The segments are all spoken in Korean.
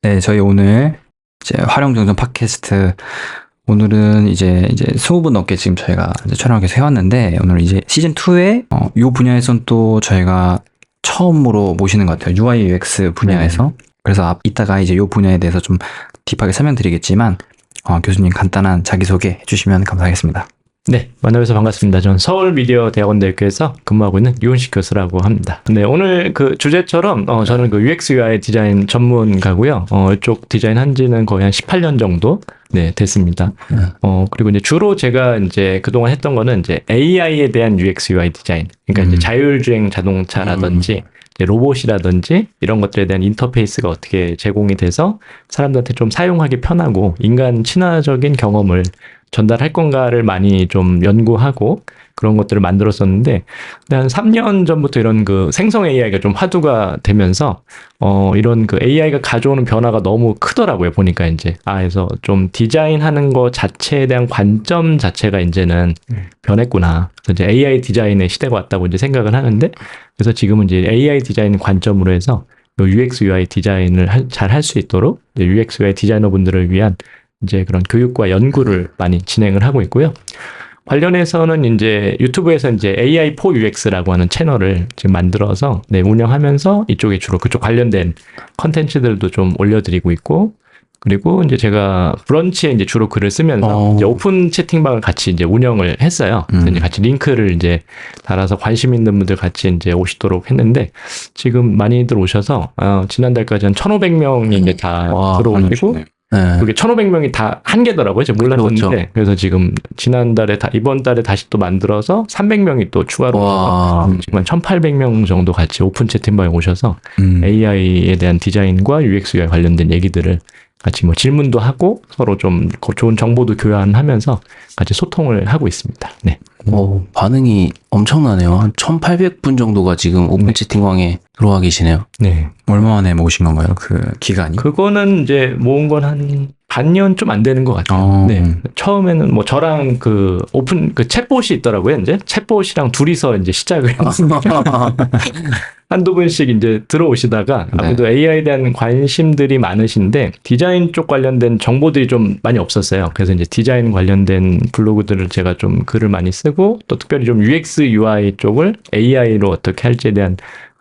네, 저희 오늘 이제 활용정전 팟캐스트 오늘은 이제 20분 넘게 지금 저희가 이제 촬영을 계속 해왔는데 오늘 이제 시즌 2에 이 분야에선 또 저희가 처음으로 모시는 것 같아요. UI UX 분야에서. 그래서 이따가 이제 이 분야에 대해서 좀 딥하게 설명드리겠지만 교수님 간단한 자기소개 해주시면 감사하겠습니다. 네, 만나뵈서 반갑습니다. 저는 서울미디어대학원대학교에서 근무하고 있는 유은식 교수라고 합니다. 네, 오늘 그 주제처럼 저는 그 UX UI 디자인 전문가고요. 이쪽 디자인 한 지는 거의 한 18년 정도 됐습니다. 그리고 이제 주로 제가 이제 그동안 했던 거는 이제 AI에 대한 UX UI 디자인. 그러니까 이제 자율주행 자동차라든지 로봇이라든지 이런 것들에 대한 인터페이스가 어떻게 제공이 돼서 사람들한테 좀 사용하기 편하고 인간 친화적인 경험을 전달할 건가를 많이 좀 연구하고 그런 것들을 만들었었는데 한 3년 전부터 이런 그 생성 AI가 좀 화두가 되면서 이런 그 AI가 가져오는 변화가 너무 크더라고요. 보니까 이제 그래서 좀 디자인하는 거 자체에 대한 관점 자체가 이제는 변했구나. 그래서 이제 AI 디자인의 시대가 왔다고 이제 생각을 하는데 그래서 지금은 이제 AI 디자인 관점으로 해서 UX UI 디자인을 잘 할 수 있도록 UX UI 디자이너 분들을 위한 이제 그런 교육과 연구를 많이 진행을 하고 있고요. 관련해서는 이제 유튜브에서 이제 AI for UX라고 하는 채널을 지금 만들어서 운영하면서 이쪽에 주로 그쪽 관련된 컨텐츠들도 좀 올려드리고 있고, 그리고 이제 제가 브런치에 이제 주로 글을 쓰면서 이제 오픈 채팅방을 같이 이제 운영을 했어요. 그래서 이제 같이 링크를 이제 달아서 관심 있는 분들 같이 이제 오시도록 했는데 지금 많이들 오셔서 지난달까지 한 1,500명이 이제 다 들어오시고. 그게 1,500명이 다 한 개더라고요. 제가 몰랐었는데. 그렇죠. 그래서 지금 지난달에 이번 달에 다시 또 만들어서 300명이 또 추가로 오셔서 지금 한 1,800명 정도 같이 오픈 채팅방에 오셔서 AI에 대한 디자인과 UX UI 관련된 얘기들을 같이 뭐 질문도 하고 서로 좀 좋은 정보도 교환하면서 같이 소통을 하고 있습니다. 네. 반응이 엄청나네요. 한 1,800분 정도가 지금 오픈 채팅방에 들어와 계시네요. 네. 얼마 만에 모으신 건가요? 그 기간이? 그거는 이제 모은 건 한 반년 좀 안 되는 것 같아요. 네. 처음에는 뭐 저랑 그 오픈 그 챗봇이 있더라고요. 이제 챗봇이랑 둘이서 이제 시작을 했습니다. 한두 분씩 이제 들어오시다가 아무래도 AI에 대한 관심들이 많으신데 디자인 쪽 관련된 정보들이 좀 많이 없었어요. 그래서 이제 디자인 관련된 블로그들을 제가 좀 글을 많이 쓰고 또 특별히 좀 UX UI 쪽을 AI로 어떻게 할지에 대한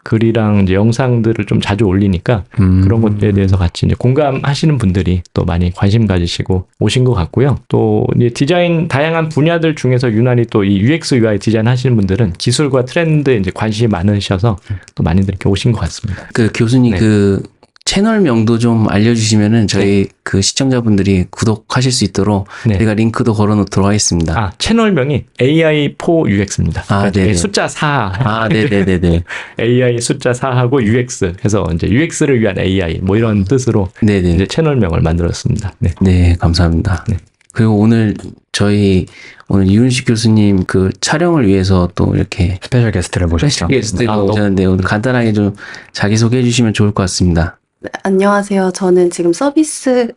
글이랑 이제 영상들을 좀 자주 올리니까 그런 것들에 대해서 같이 이제 공감하시는 분들이 또 많이 관심 가지시고 오신 것 같고요. 또 이제 디자인 다양한 분야들 중에서 유난히 또 이 UX UI 디자인 하시는 분들은 기술과 트렌드에 이제 관심이 많으셔서 또 많이들 이렇게 오신 것 같습니다. 그 교수님 그 채널명도 좀 알려주시면은 저희 그 시청자분들이 구독하실 수 있도록 제가 링크도 걸어놓도록 하겠습니다. 채널명이 AI for UX입니다. 그러니까 숫자 4. 네네네네. AI 숫자 4하고 UX 해서 이제 UX를 위한 AI 뭐 이런 뜻으로 이제 채널명을 만들었습니다. 네, 감사합니다. 그리고 오늘 유은식 교수님 그 촬영을 위해서 또 이렇게 스페셜 게스트를 모셨죠. 스페셜 게스트가 오셨는데 오늘 간단하게 좀 자기소개해 주시면 좋을 것 같습니다. 네, 안녕하세요. 저는 지금 서비스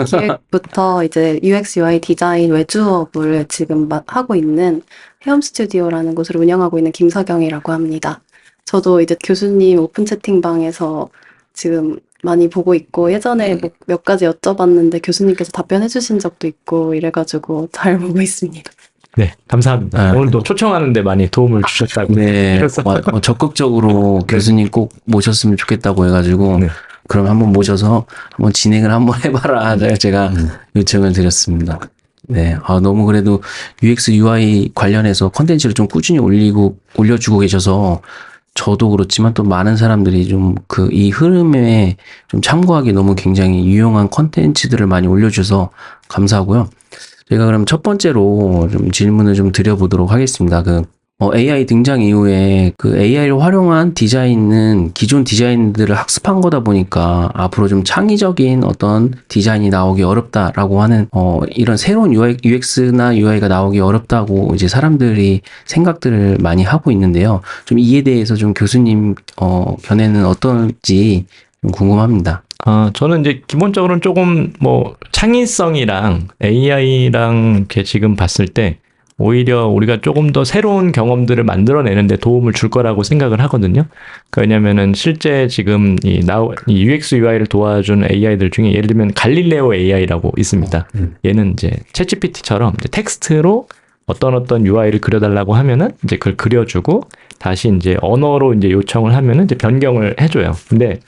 기획부터 이제 UX UI 디자인 외주업을 지금 하고 있는 헤엄 스튜디오라는 곳을 운영하고 있는 김서경이라고 합니다. 저도 이제 교수님 오픈 채팅방에서 지금 많이 보고 있고 예전에 몇 가지 여쭤봤는데 교수님께서 답변해 주신 적도 있고 이래가지고 잘 보고 있습니다. 네, 감사합니다. 오늘도 초청하는데 많이 도움을 주셨다고. 적극적으로 교수님 꼭 모셨으면 좋겠다고 해가지고 그럼 한번 모셔서 한번 진행을 한번 해봐라 제가 요청을 드렸습니다. 너무 그래도 UX UI 관련해서 컨텐츠를 좀 꾸준히 올려주고 계셔서 저도 그렇지만 또 많은 사람들이 좀 이 흐름에 좀 참고하기 너무 굉장히 유용한 컨텐츠들을 많이 올려주셔서 감사하고요. 제가 그럼 첫 번째로 좀 질문을 좀 드려보도록 하겠습니다. AI 등장 이후에 그 AI를 활용한 디자인은 기존 디자인들을 학습한 거다 보니까 앞으로 좀 창의적인 어떤 디자인이 나오기 어렵다라고 하는 이런 새로운 UX나 UI가 나오기 어렵다고 이제 사람들이 생각들을 많이 하고 있는데요. 좀 이에 대해서 좀 교수님 견해는 어떤지 좀 궁금합니다. 저는 이제 기본적으로는 조금 뭐 창의성이랑 AI랑 이렇게 지금 봤을 때 오히려 우리가 조금 더 새로운 경험들을 만들어내는데 도움을 줄 거라고 생각을 하거든요. 왜냐면은 실제 지금 이 UX UI를 도와준 AI들 중에 예를 들면 갈릴레오 AI라고 있습니다. 얘는 이제 챗GPT처럼 이제 텍스트로 어떤 UI를 그려달라고 하면은 이제 그걸 그려주고 다시 이제 언어로 이제 요청을 하면은 이제 변경을 해줘요. 근데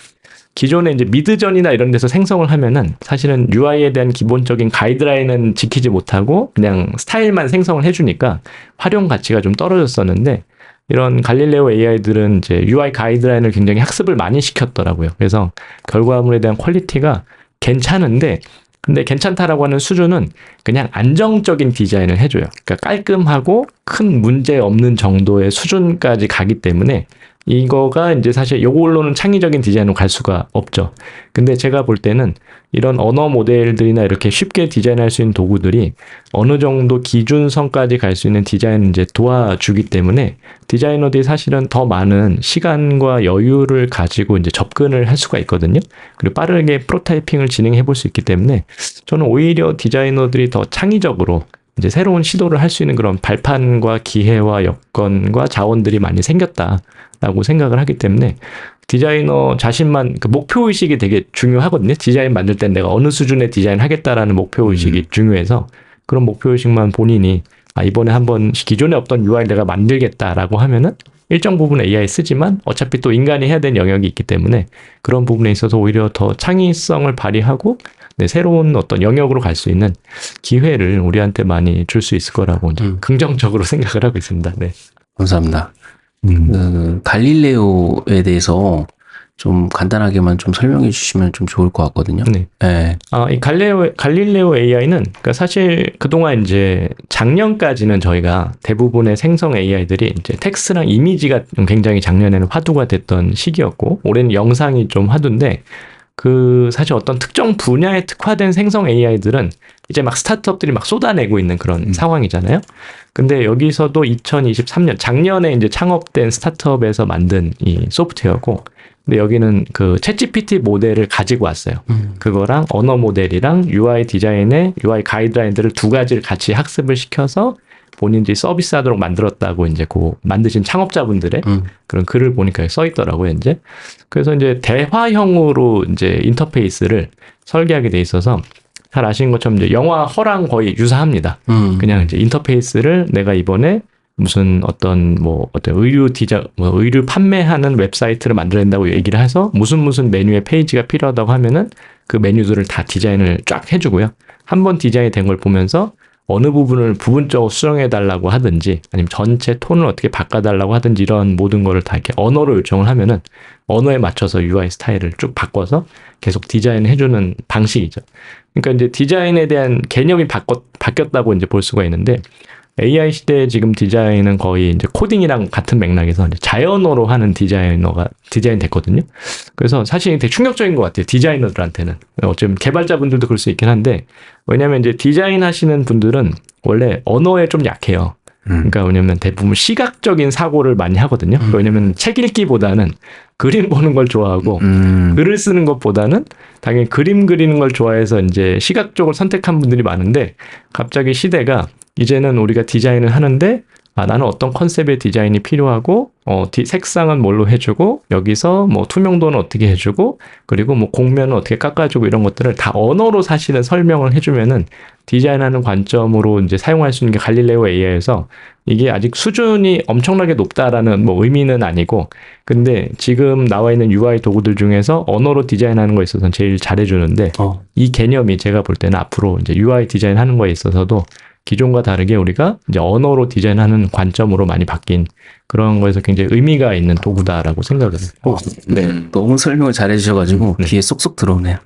기존에 이제 미드전이나 이런 데서 생성을 하면은 사실은 UI에 대한 기본적인 가이드라인은 지키지 못하고 그냥 스타일만 생성을 해주니까 활용 가치가 좀 떨어졌었는데 이런 갈릴레오 AI들은 이제 UI 가이드라인을 굉장히 학습을 많이 시켰더라고요. 그래서 결과물에 대한 퀄리티가 괜찮은데 근데 괜찮다라고 하는 수준은 그냥 안정적인 디자인을 해줘요. 그러니까 깔끔하고 큰 문제 없는 정도의 수준까지 가기 때문에 이거가 이제 사실 이걸로는 창의적인 디자인으로 갈 수가 없죠. 근데 제가 볼 때는 이런 언어 모델들이나 이렇게 쉽게 디자인할 수 있는 도구들이 어느 정도 기준선까지 갈 수 있는 디자인을 이제 도와주기 때문에 디자이너들이 사실은 더 많은 시간과 여유를 가지고 이제 접근을 할 수가 있거든요. 그리고 빠르게 프로타이핑을 진행해 볼 수 있기 때문에 저는 오히려 디자이너들이 더 창의적으로 이제 새로운 시도를 할 수 있는 그런 발판과 기회와 여건과 자원들이 많이 생겼다라고 생각을 하기 때문에 디자이너 자신만 그 목표의식이 되게 중요하거든요. 디자인 만들 땐 내가 어느 수준의 디자인 하겠다라는 목표의식이 중요해서 그런 목표의식만 본인이 이번에 한번 기존에 없던 UI 내가 만들겠다라고 하면은 일정 부분 AI 쓰지만 어차피 또 인간이 해야 되는 영역이 있기 때문에 그런 부분에 있어서 오히려 더 창의성을 발휘하고 네, 새로운 어떤 영역으로 갈 수 있는 기회를 우리한테 많이 줄 수 있을 거라고 이제 긍정적으로 생각을 하고 있습니다. 네. 감사합니다. 갈릴레오에 대해서 좀 간단하게만 좀 설명해 주시면 좀 좋을 것 같거든요. 네. 네. 이 갈릴레오 AI는 그러니까 사실 그동안 이제 작년까지는 저희가 대부분의 생성 AI들이 이제 텍스트랑 이미지가 굉장히 작년에는 화두가 됐던 시기였고 올해는 영상이 좀 화두인데 그 사실 어떤 특정 분야에 특화된 생성 AI들은 이제 막 스타트업들이 막 쏟아내고 있는 그런 상황이잖아요. 근데 여기서도 2023년 작년에 이제 창업된 스타트업에서 만든 이 소프트웨어고 근데 여기는 그 챗GPT 모델을 가지고 왔어요. 그거랑 언어 모델이랑 UI 디자인의 UI 가이드라인들을 두 가지를 같이 학습을 시켜서 본인들이 서비스하도록 만들었다고 이제 그 만드신 창업자분들의 그런 글을 보니까 써 있더라고요, 이제. 그래서 이제 대화형으로 이제 인터페이스를 설계하게 돼 있어서 잘 아시는 것처럼 이제 영화 허랑 거의 유사합니다. 그냥 이제 인터페이스를 내가 이번에 무슨 어떤 의류 판매하는 웹사이트를 만들어야 된다고 얘기를 해서 무슨 메뉴의 페이지가 필요하다고 하면은 그 메뉴들을 다 디자인을 쫙 해주고요. 한번 디자인이 된 걸 보면서 어느 부분을 부분적으로 수정해 달라고 하든지 아니면 전체 톤을 어떻게 바꿔달라고 하든지 이런 모든 거를 다 이렇게 언어로 요청을 하면은 언어에 맞춰서 UI 스타일을 쭉 바꿔서 계속 디자인을 해주는 방식이죠. 그러니까 이제 디자인에 대한 개념이 바뀌었다고 이제 볼 수가 있는데 AI 시대의 지금 디자인은 거의 이제 코딩이랑 같은 맥락에서 이제 자연어로 하는 디자인 됐거든요. 그래서 사실 되게 충격적인 것 같아요. 디자이너들한테는. 어쩌면 개발자분들도 그럴 수 있긴 한데, 왜냐면 이제 디자인 하시는 분들은 원래 언어에 좀 약해요. 그러니까 왜냐면 대부분 시각적인 사고를 많이 하거든요. 왜냐면 책 읽기보다는 그림 보는 걸 좋아하고 글을 쓰는 것보다는 당연히 그림 그리는 걸 좋아해서 이제 시각적으로 선택한 분들이 많은데 갑자기 시대가 이제는 우리가 디자인을 하는데 나는 어떤 컨셉의 디자인이 필요하고 색상은 뭘로 해주고 여기서 뭐 투명도는 어떻게 해주고 그리고 뭐 곡면은 어떻게 깎아주고 이런 것들을 다 언어로 사실은 설명을 해주면은 디자인하는 관점으로 이제 사용할 수 있는 게 갈릴레오 AI에서 이게 아직 수준이 엄청나게 높다라는 뭐 의미는 아니고 근데 지금 나와 있는 UI 도구들 중에서 언어로 디자인하는 거에 있어서는 제일 잘해주는데 이 개념이 제가 볼 때는 앞으로 이제 UI 디자인하는 거에 있어서도 기존과 다르게 우리가 이제 언어로 디자인하는 관점으로 많이 바뀐 그런 거에서 굉장히 의미가 있는 도구다라고 생각을 해요. 네. 너무 설명을 잘 해주셔가지고 귀에 쏙쏙 들어오네요.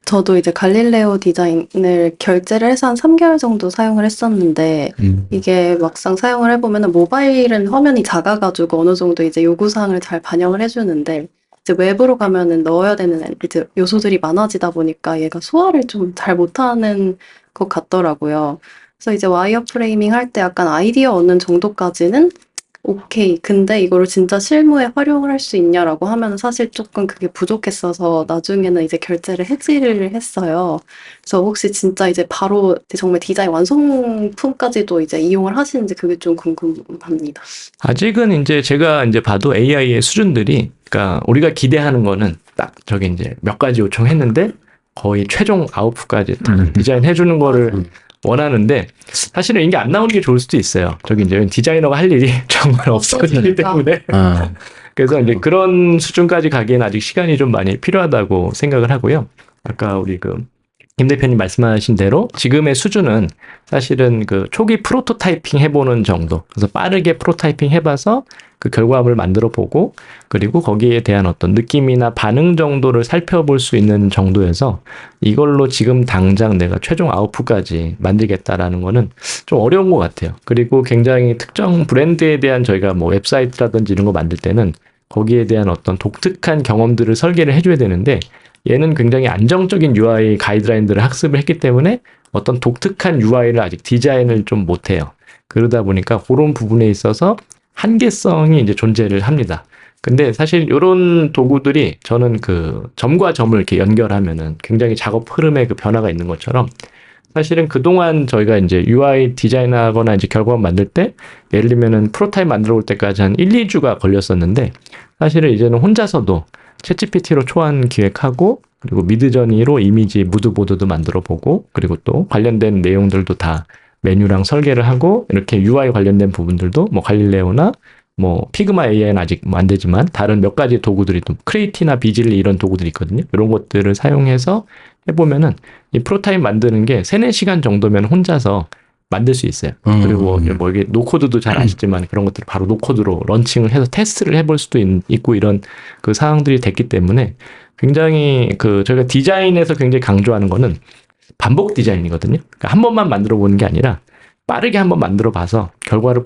저도 이제 갈릴레오 디자인을 결제를 해서 한 3개월 정도 사용을 했었는데 이게 막상 사용을 해보면 모바일은 화면이 작아가지고 어느 정도 이제 요구사항을 잘 반영을 해주는데 이제 웹으로 가면은 넣어야 되는 이제 요소들이 많아지다 보니까 얘가 소화를 좀 잘 못하는 것 같더라고요. 그래서 이제 와이어프레이밍 할 때 약간 아이디어 얻는 정도까지는 오케이. 근데 이거를 진짜 실무에 활용을 할 수 있냐라고 하면 사실 조금 그게 부족했어서 나중에는 이제 결제를 해지를 했어요. 그래서 혹시 진짜 이제 바로 정말 디자인 완성품까지도 이제 이용을 하시는지 그게 좀 궁금합니다. 아직은 이제 제가 이제 봐도 AI의 수준들이, 그러니까 우리가 기대하는 거는 딱 저기 이제 몇 가지 요청했는데 거의 최종 아웃풋까지 다 디자인해 주는 거를 원하는데, 사실은 이게 안 나오는 게 좋을 수도 있어요. 저기 이제 디자이너가 할 일이 정말 없어지기 때문에. 그래서 이제 그런 수준까지 가기에는 아직 시간이 좀 많이 필요하다고 생각을 하고요. 아까 우리 김 대표님 말씀하신 대로 지금의 수준은 사실은 초기 프로토타이핑 해보는 정도. 그래서 빠르게 프로타이핑 해봐서 그 결과물을 만들어 보고, 그리고 거기에 대한 어떤 느낌이나 반응 정도를 살펴볼 수 있는 정도여서 이걸로 지금 당장 내가 최종 아웃풋까지 만들겠다라는 거는 좀 어려운 것 같아요. 그리고 굉장히 특정 브랜드에 대한 저희가 뭐 웹사이트라든지 이런 거 만들 때는 거기에 대한 어떤 독특한 경험들을 설계를 해줘야 되는데, 얘는 굉장히 안정적인 UI 가이드라인들을 학습을 했기 때문에 어떤 독특한 UI를 아직 디자인을 좀 못해요. 그러다 보니까 그런 부분에 있어서 한계성이 이제 존재를 합니다. 근데 사실 이런 도구들이 저는 점과 점을 이렇게 연결하면은 굉장히 작업 흐름에 변화가 있는 것처럼, 사실은 그동안 저희가 이제 UI 디자인하거나 이제 결과물 만들 때 예를 들면은 프로타입 만들어 올 때까지 한 1, 2주가 걸렸었는데, 사실은 이제는 혼자서도 챗GPT로 초안 기획하고, 그리고 미드저니로 이미지 무드보드도 만들어 보고, 그리고 또 관련된 내용들도 다 메뉴랑 설계를 하고, 이렇게 UI 관련된 부분들도 뭐 갈릴레오나 뭐 피그마 AI는 아직 안 되지만 다른 몇 가지 도구들이 또 크레이티나 비즐리 이런 도구들이 있거든요. 이런 것들을 사용해서 해보면은 이 프로타입 만드는 게 3-4시간 정도면 혼자서 만들 수 있어요. 그리고 뭐 이게 노코드도 잘 아시지만 그런 것들을 바로 노코드로 런칭을 해서 테스트를 해볼 수도 있고, 이런 상황들이 됐기 때문에 굉장히 저희가 디자인에서 굉장히 강조하는 거는 반복 디자인이거든요. 그러니까 한 번만 만들어 보는 게 아니라 빠르게 한번 만들어 봐서 결과를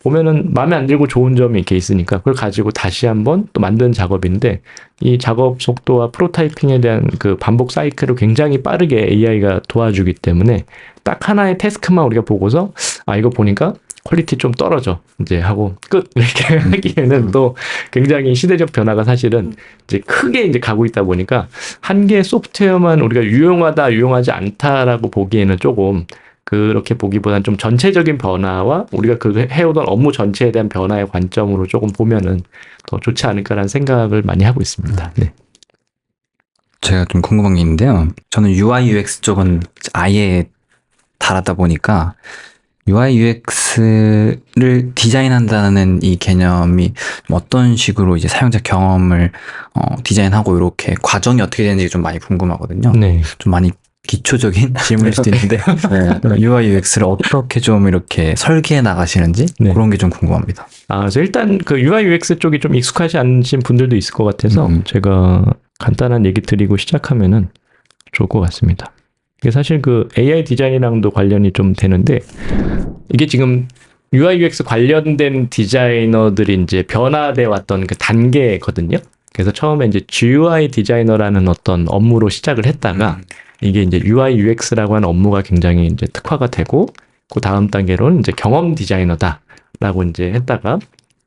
보면은 마음에 안 들고 좋은 점이 이렇게 있으니까 그걸 가지고 다시 한번 또 만드는 작업인데, 이 작업 속도와 프로타이핑에 대한 반복 사이클을 굉장히 빠르게 AI가 도와주기 때문에 딱 하나의 태스크만 우리가 보고서 이거 보니까 퀄리티 좀 떨어져 이제 하고 끝 이렇게 하기에는 또 굉장히 시대적 변화가 사실은 이제 크게 이제 가고 있다 보니까 한 개의 소프트웨어만 우리가 유용하다 유용하지 않다라고 보기에는 조금, 그렇게 보기보다는 좀 전체적인 변화와 우리가 해오던 업무 전체에 대한 변화의 관점으로 조금 보면은 더 좋지 않을까라는 생각을 많이 하고 있습니다. 네. 제가 좀 궁금한 게 있는데요. 저는 UI UX 쪽은 아예 다르다 보니까 UI UX를 디자인한다는 이 개념이 어떤 식으로 이제 사용자 경험을 디자인하고 이렇게 과정이 어떻게 되는지 좀 많이 궁금하거든요. 네. 좀 많이 기초적인 질문일 수도 있는데 UI UX를 어떻게 좀 이렇게 설계해 나가시는지 네. 그런 게 좀 궁금합니다. 그래서 일단 UI UX 쪽이 좀 익숙하지 않으신 분들도 있을 것 같아서 제가 간단한 얘기 드리고 시작하면은 좋을 것 같습니다. 이게 사실 AI 디자인이랑도 관련이 좀 되는데, 이게 지금 UI UX 관련된 디자이너들이 이제 변화돼 왔던 단계거든요. 그래서 처음에 이제 GUI 디자이너라는 어떤 업무로 시작을 했다가 이게 이제 UI UX라고 하는 업무가 굉장히 이제 특화가 되고, 그 다음 단계로는 이제 경험 디자이너다라고 이제 했다가,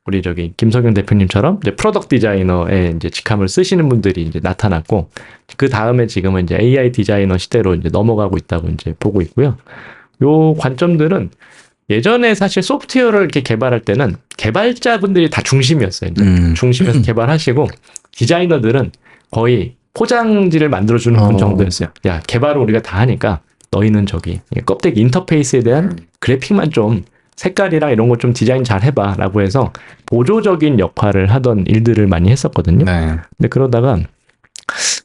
우리 김석영 대표님처럼 이제 프로덕트 디자이너의 이제 직함을 쓰시는 분들이 이제 나타났고, 그 다음에 지금은 이제 AI 디자이너 시대로 이제 넘어가고 있다고 이제 보고 있고요. 요 관점들은 예전에 사실 소프트웨어를 이렇게 개발할 때는 개발자분들이 다 중심이었어요. 이제 중심에서 개발하시고, 디자이너들은 거의 포장지를 만들어주는 분 정도였어요. 야, 개발을 우리가 다 하니까 너희는 껍데기 인터페이스에 대한 그래픽만 좀 색깔이랑 이런 거 좀 디자인 잘 해봐 라고 해서 보조적인 역할을 하던 일들을 많이 했었거든요. 네. 근데 그러다가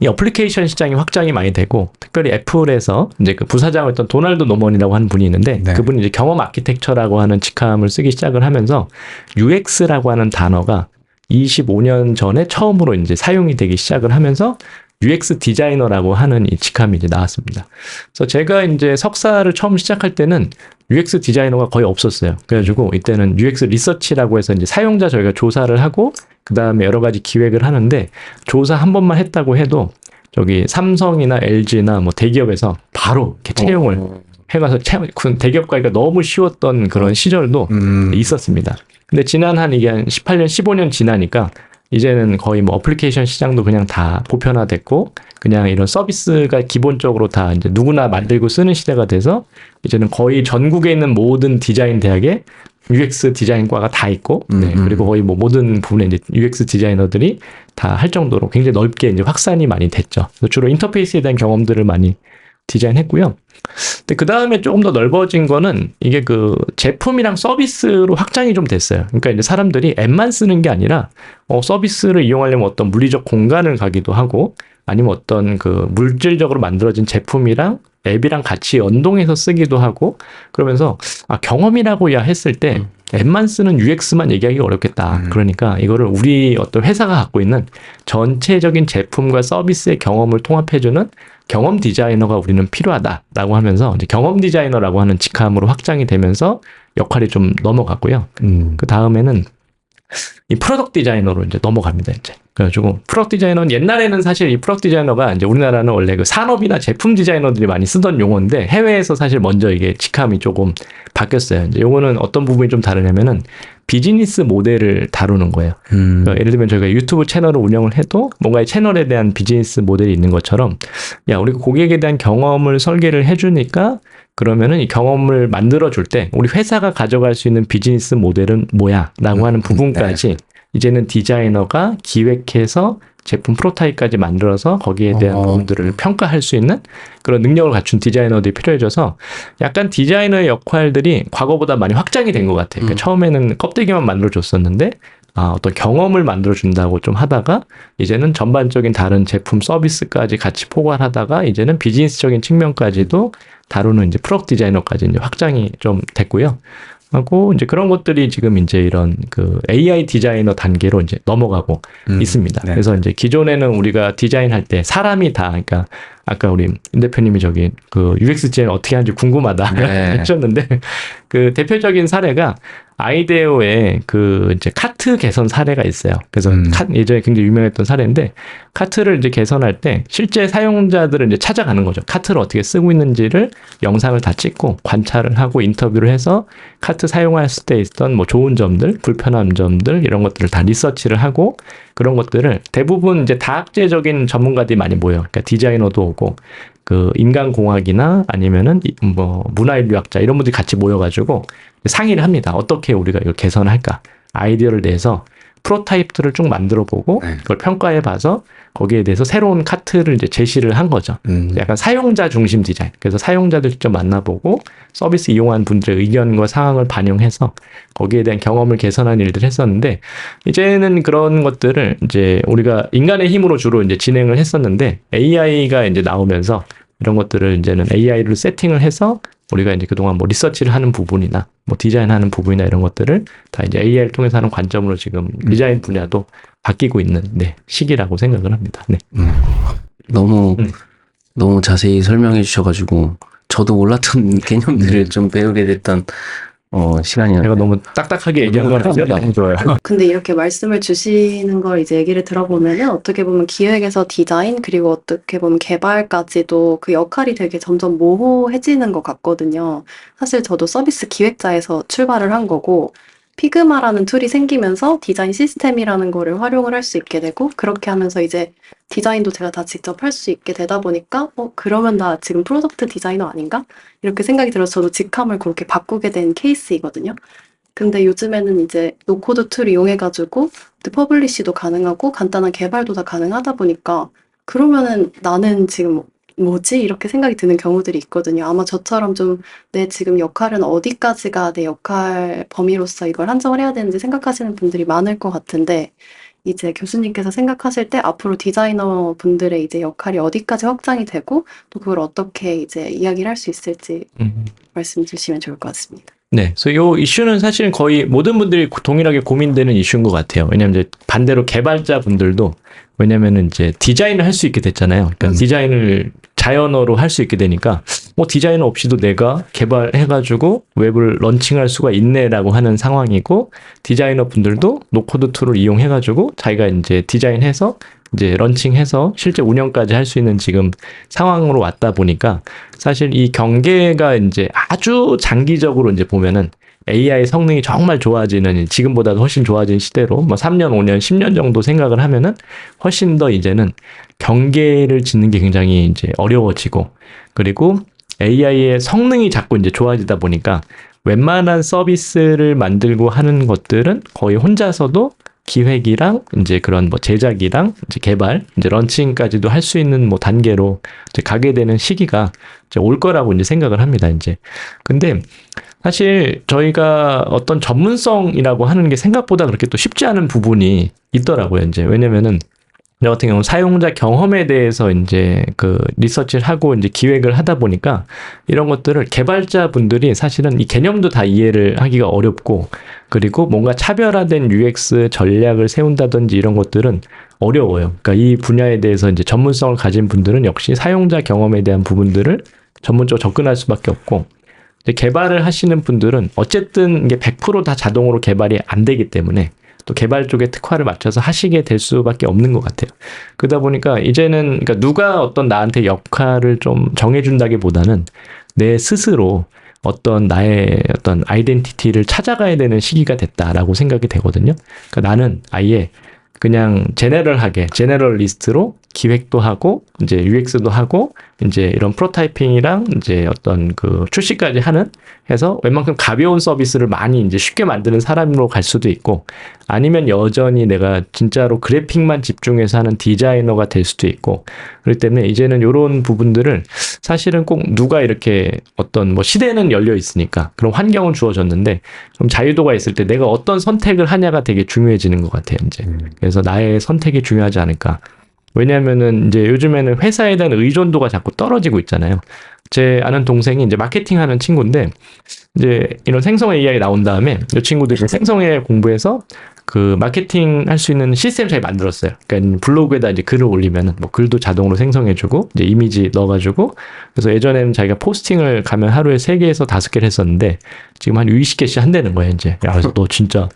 이 어플리케이션 시장이 확장이 많이 되고, 특별히 애플에서 이제 부사장이었던 도널드 노먼이라고 하는 분이 있는데, 네. 그분이 이제 경험 아키텍처라고 하는 직함을 쓰기 시작을 하면서 UX라고 하는 단어가 25년 전에 처음으로 이제 사용이 되기 시작을 하면서 UX 디자이너라고 하는 이 직함이 이제 나왔습니다. 그래서 제가 이제 석사를 처음 시작할 때는 UX 디자이너가 거의 없었어요. 그래가지고 이때는 UX 리서치라고 해서 이제 사용자 저희가 조사를 하고 그 다음에 여러 가지 기획을 하는데, 조사 한 번만 했다고 해도 삼성이나 LG나 뭐 대기업에서 바로 이렇게 채용을 해가서 대기업 가기가 너무 쉬웠던 그런 시절도 있었습니다. 근데 지난 이게 한 18년, 15년 지나니까 이제는 거의 뭐 어플리케이션 시장도 그냥 다 보편화됐고 그냥 이런 서비스가 기본적으로 다 이제 누구나 만들고 쓰는 시대가 돼서 이제는 거의 전국에 있는 모든 디자인 대학에 UX 디자인과가 다 있고, 네, 그리고 거의 뭐 모든 부분에 이제 UX 디자이너들이 다 할 정도로 굉장히 넓게 이제 확산이 많이 됐죠. 주로 인터페이스에 대한 경험들을 많이 디자인했고요. 근데 그 다음에 조금 더 넓어진 거는 이게 그 제품이랑 서비스로 확장이 좀 됐어요. 그러니까 이제 사람들이 앱만 쓰는 게 아니라 서비스를 이용하려면 어떤 물리적 공간을 가기도 하고 아니면 어떤 그 물질적으로 만들어진 제품이랑 앱이랑 같이 연동해서 쓰기도 하고 그러면서 경험이라고 했을 때 앱만 쓰는 UX만 얘기하기가 어렵겠다. 그러니까 이거를 우리 어떤 회사가 갖고 있는 전체적인 제품과 서비스의 경험을 통합해주는 경험 디자이너가 우리는 필요하다라고 하면서 이제 경험 디자이너라고 하는 직함으로 확장이 되면서 역할이 좀 넘어갔고요. 그 다음에는 이 프로덕트 디자이너로 이제 넘어갑니다, 이제. 그래가지고 프로덕트 디자이너는 옛날에는 사실 이 프로덕트 디자이너가 이제 우리나라는 원래 그 산업이나 제품 디자이너들이 많이 쓰던 용어인데 해외에서 사실 먼저 이게 직함이 조금 바뀌었어요. 이제 요거는 어떤 부분이 좀 다르냐면은 비즈니스 모델을 다루는 거예요. 그러니까 예를 들면 저희가 유튜브 채널을 운영을 해도 뭔가 이 채널에 대한 비즈니스 모델이 있는 것처럼 야, 우리 고객에 대한 경험을 설계를 해주니까 그러면은 이 경험을 만들어줄 때 우리 회사가 가져갈 수 있는 비즈니스 모델은 뭐야? 라고 하는 부분까지 이제는 디자이너가 기획해서 제품 프로타입까지 만들어서 거기에 대한 부분들을 평가할 수 있는 그런 능력을 갖춘 디자이너들이 필요해져서 약간 디자이너의 역할들이 과거보다 많이 확장이 된 것 같아요. 그러니까 처음에는 껍데기만 만들어줬었는데 어떤 경험을 만들어준다고 좀 하다가 이제는 전반적인 다른 제품 서비스까지 같이 포괄하다가 이제는 비즈니스적인 측면까지도 다루는 이제 프로덕트 디자이너까지 이제 확장이 좀 됐고요. 하고 이제 그런 것들이 지금 이제 이런 그 AI 디자이너 단계로 이제 넘어가고 있습니다. 네. 그래서 이제 기존에는 우리가 디자인할 때 사람이 다 그러니까 아까 우리 임 대표님이 저기 그 UX 디자인 어떻게 하는지 궁금하다 하셨는데 그 대표적인 사례가 아이데오의 그 이제 카트 개선 사례가 있어요. 그래서 예전에 굉장히 유명했던 사례인데 카트를 이제 개선할 때 실제 사용자들을 이제 찾아가는 거죠. 카트를 어떻게 쓰고 있는지를 영상을 다 찍고 관찰을 하고 인터뷰를 해서 카트 사용했을 때 있었던 뭐 좋은 점들, 불편한 점들 이런 것들을 다 리서치를 하고 그런 것들을 대부분 이제 다학제적인 전문가들이 많이 모여요. 그러니까 디자이너도 오고 그 인간공학이나 아니면은 뭐 문화인류학자 이런 분들이 같이 모여가지고 상의를 합니다. 어떻게 우리가 이걸 개선할까? 아이디어를 내서 프로타입들을 쭉 만들어 보고 그걸 평가해 봐서 거기에 대해서 새로운 카트를 이제 제시를 한 거죠. 약간 사용자 중심 디자인. 그래서 사용자들 직접 만나보고 서비스 이용한 분들의 의견과 상황을 반영해서 거기에 대한 경험을 개선하는 일들을 했었는데 이제는 그런 것들을 이제 우리가 인간의 힘으로 주로 이제 진행을 했었는데 AI가 이제 나오면서 이런 것들을 이제는 AI를 세팅을 해서 우리가 이제 그동안 뭐 리서치를 하는 부분이나 뭐 디자인하는 부분이나 이런 것들을 다 이제 AI를 통해서 하는 관점으로 지금 디자인 분야도 바뀌고 있는 시기라고 생각을 합니다. 네. 너무 자세히 설명해 주셔가지고 저도 몰랐던 개념들을 좀 배우게 됐던 시간이었는데 제가 너무 딱딱하게 얘기한 건 아니죠? 너무 좋아요. 근데 이렇게 말씀을 주시는 걸 이제 얘기를 들어보면은 어떻게 보면 기획에서 디자인 그리고 어떻게 보면 개발까지도 그 역할이 되게 점점 모호해지는 것 같거든요. 사실 저도 서비스 기획자에서 출발을 한 거고 피그마라는 툴이 생기면서 디자인 시스템이라는 거를 활용을 할 수 있게 되고 그렇게 하면서 이제 디자인도 제가 다 직접 할 수 있게 되다 보니까 그러면 나 지금 프로덕트 디자이너 아닌가? 이렇게 생각이 들어서 저도 직함을 그렇게 바꾸게 된 케이스이거든요. 근데 요즘에는 이제 노코드 툴 이용해가지고 퍼블리시도 가능하고 간단한 개발도 다 가능하다 보니까 그러면은 나는 지금 뭐지? 이렇게 생각이 드는 경우들이 있거든요. 아마 저처럼 좀 내 지금 역할은 어디까지가 내 역할 범위로서 이걸 한정을 해야 되는지 생각하시는 분들이 많을 것 같은데 이제 교수님께서 생각하실 때 앞으로 디자이너 분들의 이제 역할이 어디까지 확장이 되고 또 그걸 어떻게 이제 이야기를 할 수 있을지 말씀 주시면 좋을 것 같습니다. 네, 그래서 이 이슈는 사실은 거의 모든 분들이 동일하게 고민되는 이슈인 것 같아요. 왜냐하면 이제 반대로 개발자 분들도 왜냐면은 이제 디자인을 할 수 있게 됐잖아요. 그러니까 디자인을 자연어로 할 수 있게 되니까 디자이너 없이도 내가 개발해가지고 웹을 런칭할 수가 있네라고 하는 상황이고 디자이너 분들도 노코드 툴을 이용해가지고 자기가 이제 디자인해서 이제 런칭해서 실제 운영까지 할 수 있는 지금 상황으로 왔다 보니까 사실 이 경계가 이제 아주 장기적으로 이제 보면은 AI 성능이 정말 좋아지는 지금보다도 훨씬 좋아진 시대로 뭐 3년, 5년, 10년 정도 생각을 하면은 훨씬 더 이제는 경계를 짓는 게 굉장히 이제 어려워지고 그리고 AI의 성능이 자꾸 이제 좋아지다 보니까 웬만한 서비스를 만들고 하는 것들은 거의 혼자서도 기획이랑 이제 그런 뭐 제작이랑 이제 개발, 이제 런칭까지도 할 수 있는 뭐 단계로 이제 가게 되는 시기가 이제 올 거라고 이제 생각을 합니다, 이제. 근데 사실 저희가 어떤 전문성이라고 하는 게 생각보다 그렇게 또 쉽지 않은 부분이 있더라고요, 이제. 왜냐면은 저 같은 경우는 사용자 경험에 대해서 이제 그 리서치를 하고 이제 기획을 하다 보니까 이런 것들을 개발자분들이 사실은 이 개념도 다 이해를 하기가 어렵고 그리고 뭔가 차별화된 UX 전략을 세운다든지 이런 것들은 어려워요. 그러니까 이 분야에 대해서 이제 전문성을 가진 분들은 역시 사용자 경험에 대한 부분들을 전문적으로 접근할 수밖에 없고 이제 개발을 하시는 분들은 어쨌든 이게 100% 다 자동으로 개발이 안 되기 때문에 또 개발 쪽에 특화를 맞춰서 하시게 될 수밖에 없는 것 같아요. 그러다 보니까 이제는 그러니까 누가 어떤 나한테 역할을 좀 정해준다기보다는 내 스스로 어떤 나의 어떤 아이덴티티를 찾아가야 되는 시기가 됐다라고 생각이 되거든요. 그러니까 나는 아예 그냥 제너럴리스트로 기획도 하고 이제 UX도 하고 이제 이런 프로타이핑이랑 이제 어떤 그 출시까지 하는 해서 웬만큼 가벼운 서비스를 많이 이제 쉽게 만드는 사람으로 갈 수도 있고 아니면 여전히 내가 진짜로 그래픽만 집중해서 하는 디자이너가 될 수도 있고 그렇기 때문에 이제는 이런 부분들을 사실은 꼭 누가 이렇게 어떤 뭐 시대는 열려 있으니까 그런 환경은 주어졌는데 좀 자유도가 있을 때 내가 어떤 선택을 하냐가 되게 중요해지는 것 같아요, 이제. 그래서 나의 선택이 중요하지 않을까. 왜냐하면은 이제 요즘에는 회사에 대한 의존도가 자꾸 떨어지고 있잖아요. 제 아는 동생이 이제 마케팅 하는 친구인데, 이제 이런 생성 AI 나온 다음에 이 친구들이 생성 AI 공부해서 그 마케팅 할 수 있는 시스템 잘 만들었어요. 그러니까 블로그에다 이제 글을 올리면은 뭐 글도 자동으로 생성해주고 이제 이미지 넣어가지고 그래서 예전에는 자기가 포스팅을 가면 하루에 3개에서 5개를 했었는데 지금 한 20개씩 한다는 거예요, 이제. 야, 그래서 너 진짜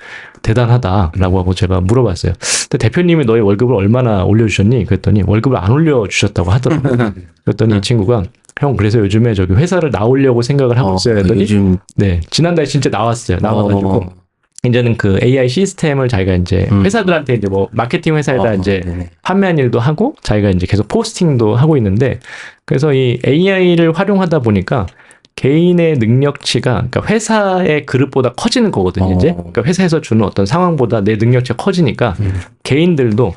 대단하다라고 하고 제가 물어봤어요. 근데 대표님이 너의 월급을 얼마나 올려주셨니? 그랬더니 월급을 안 올려주셨다고 하더라고요. 그랬더니 이 친구가 형 그래서 요즘에 저기 회사를 나오려고 생각을 하고 있어요. 했더니 요즘 네 지난달에 진짜 나왔어요. 나와가지고 이제는 그 AI 시스템을 자기가 이제 회사들한테 이제 뭐 마케팅 회사에다 이제 네네. 판매한 일도 하고 자기가 이제 계속 포스팅도 하고 있는데 그래서 이 AI를 활용하다 보니까 개인의 능력치가 그러니까 회사의 그릇보다 커지는 거거든요, 이제. 그러니까 회사에서 주는 어떤 상황보다 내 능력치가 커지니까 개인들도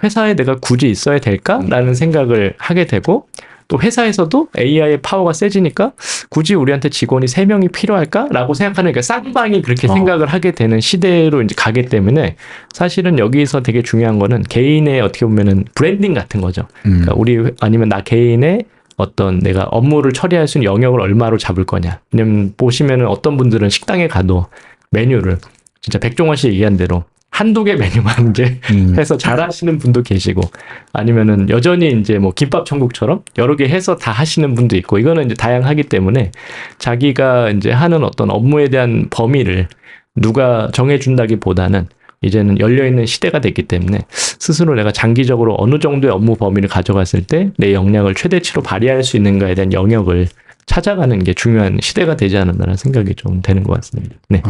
회사에 내가 굳이 있어야 될까라는 생각을 하게 되고 또 회사에서도 AI의 파워가 세지니까 굳이 우리한테 직원이 3명이 필요할까라고 생각하는 그러니까 쌍방이 그렇게 생각을 하게 되는 시대로 이제 가기 때문에 사실은 여기서 되게 중요한 거는 개인의 어떻게 보면은 브랜딩 같은 거죠. 그러니까 우리 아니면 나 개인의 어떤 내가 업무를 처리할 수 있는 영역을 얼마로 잡을 거냐. 왜냐면 보시면은 어떤 분들은 식당에 가도 메뉴를 진짜 백종원 씨 얘기한 대로 한두 개 메뉴만 이제 해서 잘하시는 분도 계시고 아니면은 여전히 이제 뭐 김밥 천국처럼 여러 개 해서 다 하시는 분도 있고 이거는 이제 다양하기 때문에 자기가 이제 하는 어떤 업무에 대한 범위를 누가 정해준다기보다는 이제는 열려있는 시대가 됐기 때문에 스스로 내가 장기적으로 어느 정도의 업무 범위를 가져갔을 때 내 역량을 최대치로 발휘할 수 있는가에 대한 영역을 찾아가는 게 중요한 시대가 되지 않았나라는 생각이 좀 되는 것 같습니다. 네.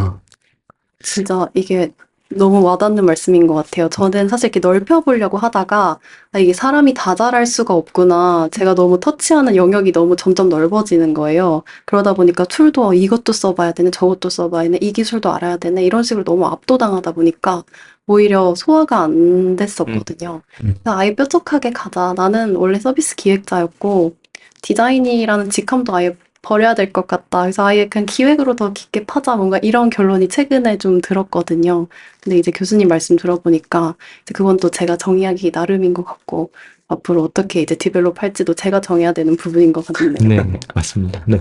진짜 이게 너무 와닿는 말씀인 것 같아요. 저는 사실 이렇게 넓혀보려고 하다가 아, 이게 사람이 다 잘할 수가 없구나. 제가 너무 터치하는 영역이 너무 점점 넓어지는 거예요. 그러다 보니까 툴도 이것도 써봐야 되네, 저것도 써봐야 되네, 이 기술도 알아야 되네 이런 식으로 너무 압도당하다 보니까 오히려 소화가 안 됐었거든요. 그래서 아예 뾰족하게 가자. 나는 원래 서비스 기획자였고 디자인이라는 직함도 아예 버려야 될 것 같다. 그래서 아예 그냥 기획으로 더 깊게 파자. 뭔가 이런 결론이 최근에 좀 들었거든요. 근데 이제 교수님 말씀 들어보니까 이제 그건 또 제가 정의하기 나름인 것 같고 앞으로 어떻게 이제 디벨롭 할지도 제가 정해야 되는 부분인 것 같네요. 네, 맞습니다. 네.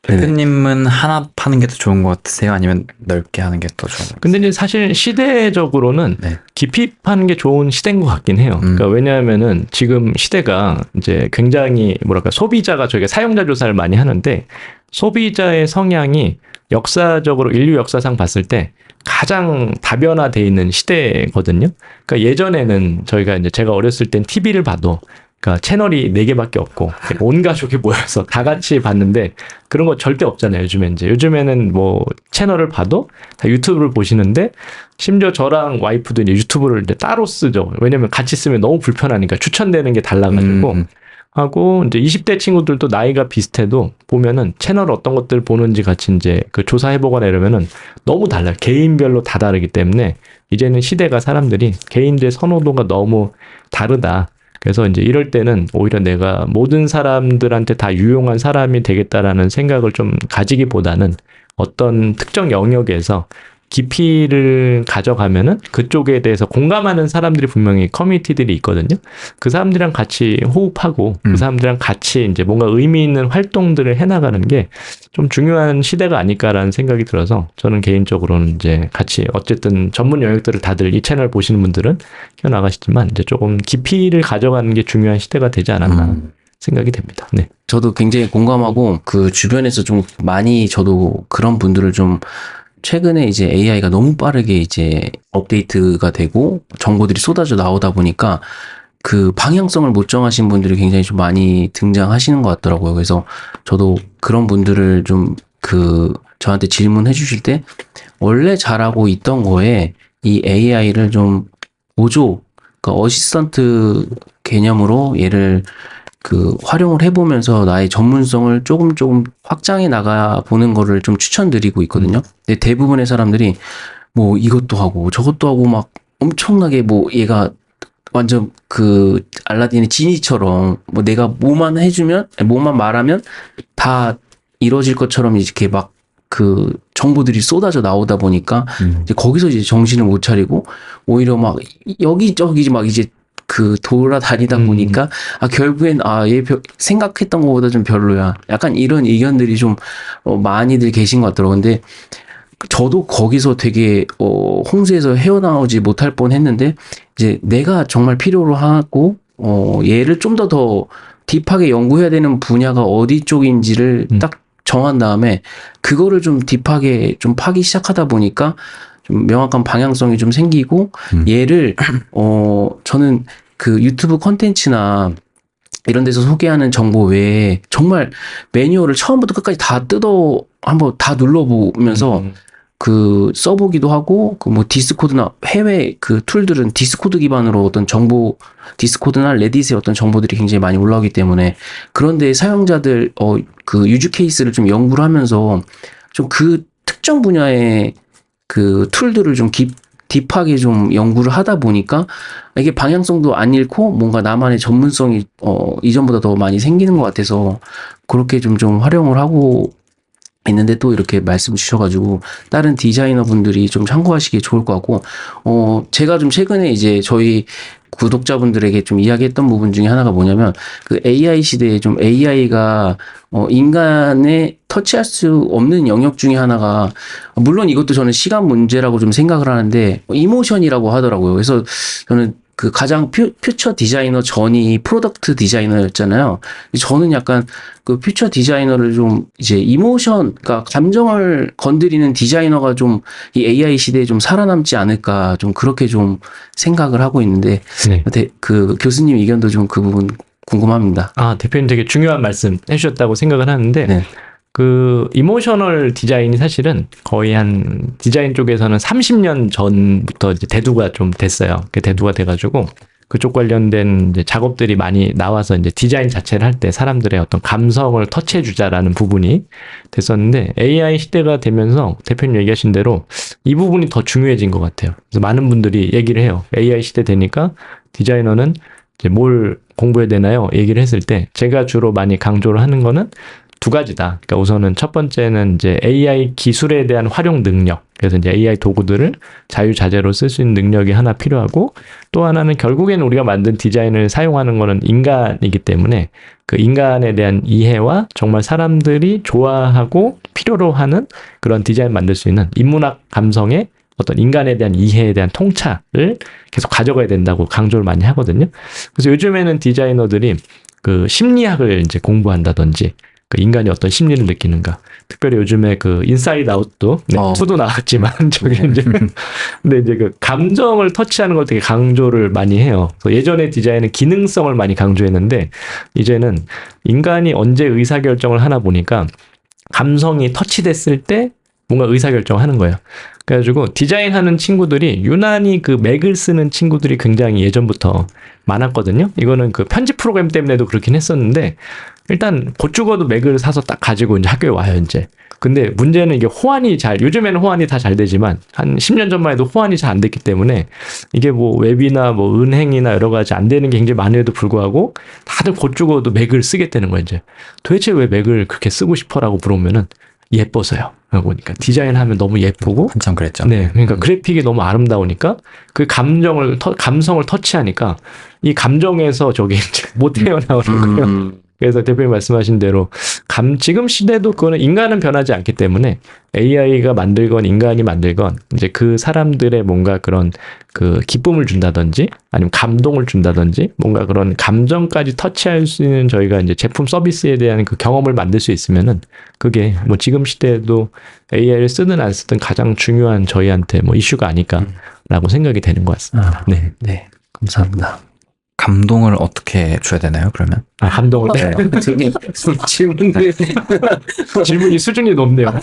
대표님은 하나 파는 게 더 좋은 것 같으세요? 아니면 넓게 하는 게 더 좋은 것 같으세요? 근데 이제 사실 시대적으로는 네. 깊이 파는 게 좋은 시대인 것 같긴 해요. 그러니까 왜냐하면은 지금 시대가 이제 굉장히 뭐랄까 소비자가 저희가 사용자 조사를 많이 하는데 소비자의 성향이 역사적으로 인류 역사상 봤을 때 가장 다변화돼 있는 시대거든요. 그러니까 예전에는 저희가 이제 제가 어렸을 땐 TV를 봐도 그러니까 채널이 4개밖에 없고 온 가족이 모여서 다 같이 봤는데 그런 거 절대 없잖아요. 요즘에는 뭐 채널을 봐도 다 유튜브를 보시는데 심지어 저랑 와이프도 이제 유튜브를 이제 따로 쓰죠. 왜냐면 같이 쓰면 너무 불편하니까 추천되는 게 달라가지고 하고 이제 20대 친구들도 나이가 비슷해도 보면은 채널 어떤 것들 보는지 같이 이제 그 조사해보거나 이러면은 너무 달라요. 개인별로 다 다르기 때문에 이제는 시대가 사람들이 개인들의 선호도가 너무 다르다. 그래서 이제 이럴 때는 오히려 내가 모든 사람들한테 다 유용한 사람이 되겠다라는 생각을 좀 가지기보다는 어떤 특정 영역에서 깊이를 가져가면은 그쪽에 대해서 공감하는 사람들이 분명히 커뮤니티들이 있거든요. 그 사람들이랑 같이 호흡하고 그 사람들이랑 같이 이제 뭔가 의미 있는 활동들을 해나가는 게 좀 중요한 시대가 아닐까라는 생각이 들어서 저는 개인적으로는 이제 같이 어쨌든 전문 영역들을 다들 이 채널 보시는 분들은 키워나가시지만 이제 조금 깊이를 가져가는 게 중요한 시대가 되지 않았나 생각이 됩니다. 네. 저도 굉장히 공감하고 그 주변에서 좀 많이 저도 그런 분들을 좀 최근에 이제 AI가 너무 빠르게 이제 업데이트가 되고 정보들이 쏟아져 나오다 보니까 그 방향성을 못 정하신 분들이 굉장히 좀 많이 등장하시는 것 같더라고요. 그래서 저도 그런 분들을 좀 그 저한테 질문해 주실 때 원래 잘하고 있던 거에 이 AI를 좀 보조, 그러니까 어시스턴트 개념으로 얘를 그 활용을 해보면서 나의 전문성을 조금 확장해 나가 보는 거를 좀 추천드리고 있거든요. 근데 대부분의 사람들이 뭐 이것도 하고 저것도 하고 막 엄청나게 뭐 얘가 완전 그 알라딘의 지니처럼 뭐 내가 뭐만 해주면 뭐만 말하면 다 이루어질 것처럼 이렇게 막 그 정보들이 쏟아져 나오다 보니까 이제 거기서 이제 정신을 못 차리고 오히려 막 여기저기 막 이제 그 돌아다니다 보니까 결국엔 얘 생각했던 것보다 좀 별로야. 약간 이런 의견들이 좀 많이들 계신 것 같더라고요. 근데 저도 거기서 되게 홍수에서 헤어나오지 못할 뻔했는데 이제 내가 정말 필요로 하고 얘를 좀 더 딥하게 연구해야 되는 분야가 어디 쪽인지를 딱 정한 다음에 그거를 좀 딥하게 좀 파기 시작하다 보니까 좀 명확한 방향성이 좀 생기고 얘를 저는 그 유튜브 콘텐츠나 이런 데서 소개하는 정보 외에 정말 매뉴얼을 처음부터 끝까지 다 한번 다 눌러보면서 그 써보기도 하고 그 뭐 디스코드나 해외 그 툴들은 디스코드 기반으로 어떤 정보 디스코드나 레딧의 어떤 정보들이 굉장히 많이 올라오기 때문에 그런데 사용자들 그 유즈 케이스를 좀 연구를 하면서 좀 그 특정 분야의 그 툴들을 좀 딥하게 좀 연구를 하다 보니까 이게 방향성도 안 잃고 뭔가 나만의 전문성이 이전보다 더 많이 생기는 것 같아서 그렇게 좀 활용을 하고 있는데 또 이렇게 말씀 주셔가지고 다른 디자이너 분들이 좀 참고하시기에 좋을 것 같고 제가 좀 최근에 이제 저희 구독자분들에게 좀 이야기했던 부분 중에 하나가 뭐냐면 그 AI 시대에 좀 AI가 인간에 터치할 수 없는 영역 중에 하나가 물론 이것도 저는 시간 문제라고 좀 생각을 하는데 이모션이라고 하더라고요. 그래서 저는 그 가장 퓨처 디자이너 전이 프로덕트 디자이너였잖아요. 저는 약간 그 퓨처 디자이너를 좀 이제 이모션, 그러니까 감정을 건드리는 디자이너가 좀 이 AI 시대에 좀 살아남지 않을까 좀 그렇게 좀 생각을 하고 있는데 그 교수님 의견도 좀 그 부분 궁금합니다. 대표님 되게 중요한 말씀 해주셨다고 생각을 하는데 그 이모셔널 디자인이 사실은 거의 한 디자인 쪽에서는 30년 전부터 이제 대두가 좀 됐어요. 대두가 돼가지고 그쪽 관련된 이제 작업들이 많이 나와서 이제 디자인 자체를 할 때 사람들의 어떤 감성을 터치해주자라는 부분이 됐었는데 AI 시대가 되면서 대표님 얘기하신 대로 이 부분이 더 중요해진 것 같아요. 그래서 많은 분들이 얘기를 해요. AI 시대 되니까 디자이너는 이제 뭘 공부해야 되나요? 얘기를 했을 때 제가 주로 많이 강조를 하는 거는 두 가지다. 그러니까 우선은 첫 번째는 이제 AI 기술에 대한 활용 능력. 그래서 이제 AI 도구들을 자유자재로 쓸 수 있는 능력이 하나 필요하고 또 하나는 결국에는 우리가 만든 디자인을 사용하는 거는 인간이기 때문에 그 인간에 대한 이해와 정말 사람들이 좋아하고 필요로 하는 그런 디자인 만들 수 있는 인문학 감성의 어떤 인간에 대한 이해에 대한 통찰을 계속 가져가야 된다고 강조를 많이 하거든요. 그래서 요즘에는 디자이너들이 그 심리학을 이제 공부한다든지 그 인간이 어떤 심리를 느끼는가. 특별히 요즘에 그 인사이드 아웃도 네, 2도 나왔지만 저기 이제 근데 이제 그 감정을 터치하는 걸 되게 강조를 많이 해요. 그래서 예전에 디자인은 기능성을 많이 강조했는데 이제는 인간이 언제 의사결정을 하나 보니까 감성이 터치됐을 때 뭔가 의사결정을 하는 거예요. 그래가지고 디자인하는 친구들이 유난히 그 맥을 쓰는 친구들이 굉장히 예전부터 많았거든요. 이거는 그 편집 프로그램 때문에도 그렇긴 했었는데 일단 곧 죽어도 맥을 사서 딱 가지고 이제 학교에 와요, 이제. 근데 문제는 이게 호환이 요즘에는 호환이 다 잘 되지만 한 10년 전만 해도 호환이 잘 안 됐기 때문에 이게 뭐 웹이나 뭐 은행이나 여러 가지 안 되는 게 굉장히 많음에도 불구하고 다들 곧 죽어도 맥을 쓰겠다는 거예요, 이제. 도대체 왜 맥을 그렇게 쓰고 싶어라고 물어보면은 예뻐서요. 보니까 디자인하면 너무 예쁘고 한참 그랬죠. 네, 그러니까 그래픽이 너무 아름다우니까 그 감성을 터치하니까 이 감정에서 저기 이제 못 헤어나오는 거예요. 그래서 대표님 말씀하신 대로 지금 시대도 그거는 인간은 변하지 않기 때문에 AI가 만들건 인간이 만들건 이제 그 사람들의 뭔가 그런 그 기쁨을 준다든지 아니면 감동을 준다든지 뭔가 그런 감정까지 터치할 수 있는 저희가 이제 제품 서비스에 대한 그 경험을 만들 수 있으면은 그게 뭐 지금 시대에도 AI를 쓰든 안 쓰든 가장 중요한 저희한테 뭐 이슈가 아닐까라고 생각이 되는 것 같습니다. 네. 네. 감사합니다. 감동을 어떻게 줘야 되나요, 그러면? 감동을. 네. 되게 질문들이 질문이 수준이 높네요.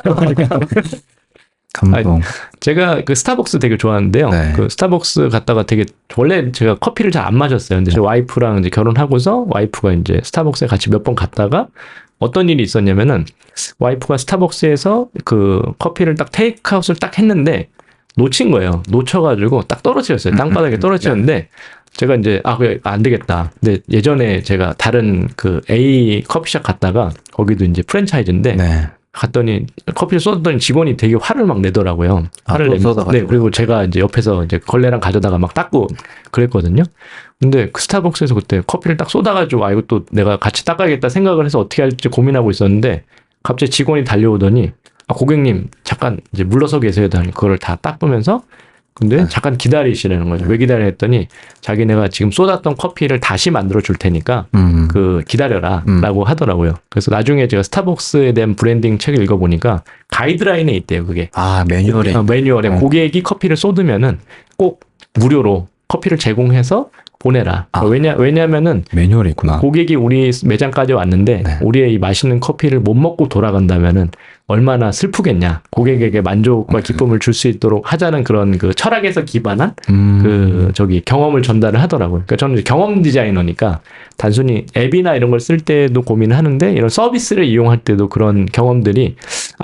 감동. 제가 그 스타벅스 되게 좋아하는데요. 네. 그 스타벅스 갔다가 되게 원래 제가 커피를 잘 안 마셨어요. 근데 제 와이프랑 이제 결혼하고서 와이프가 이제 스타벅스에 같이 몇 번 갔다가 어떤 일이 있었냐면은 와이프가 스타벅스에서 그 커피를 딱 테이크아웃을 딱 했는데 놓친 거예요. 놓쳐가지고 딱 떨어뜨렸어요. 땅바닥에 떨어뜨렸는데 제가 이제 그래 안 되겠다. 근데 예전에 제가 다른 그 A 커피숍 갔다가 거기도 이제 프랜차이즈인데 네. 갔더니 커피를 쏟았더니 직원이 되게 화를 막 내더라고요. 화를 네, 그리고 제가 이제 옆에서 이제 걸레랑 가져다가 막 닦고 그랬거든요. 근데 그 스타벅스에서 그때 커피를 딱 쏟아가지고 이거 또 내가 같이 닦아야겠다 생각을 해서 어떻게 할지 고민하고 있었는데 갑자기 직원이 달려오더니 고객님 잠깐 이제 물러서 계세요. 그거를 다 닦으면서 근데 잠깐 기다리시라는 거죠. 왜 기다려 했더니 자기네가 지금 쏟았던 커피를 다시 만들어 줄 테니까 그 기다려라 라고 하더라고요. 그래서 나중에 제가 스타벅스에 대한 브랜딩 책을 읽어보니까 가이드라인에 있대요. 그게. 매뉴얼에. 매뉴얼에 고객이 커피를 쏟으면은 꼭 무료로 커피를 제공해서 보내라. 왜냐면은 매뉴얼이 있구나. 고객이 우리 매장까지 왔는데 네. 우리의 이 맛있는 커피를 못 먹고 돌아간다면은 얼마나 슬프겠냐. 고객에게 만족과 기쁨을 줄 수 있도록 하자는 그런 그 철학에서 기반한 그 경험을 전달을 하더라고요. 그러니까 저는 경험 디자이너니까 단순히 앱이나 이런 걸 쓸 때도 고민을 하는데 이런 서비스를 이용할 때도 그런 경험들이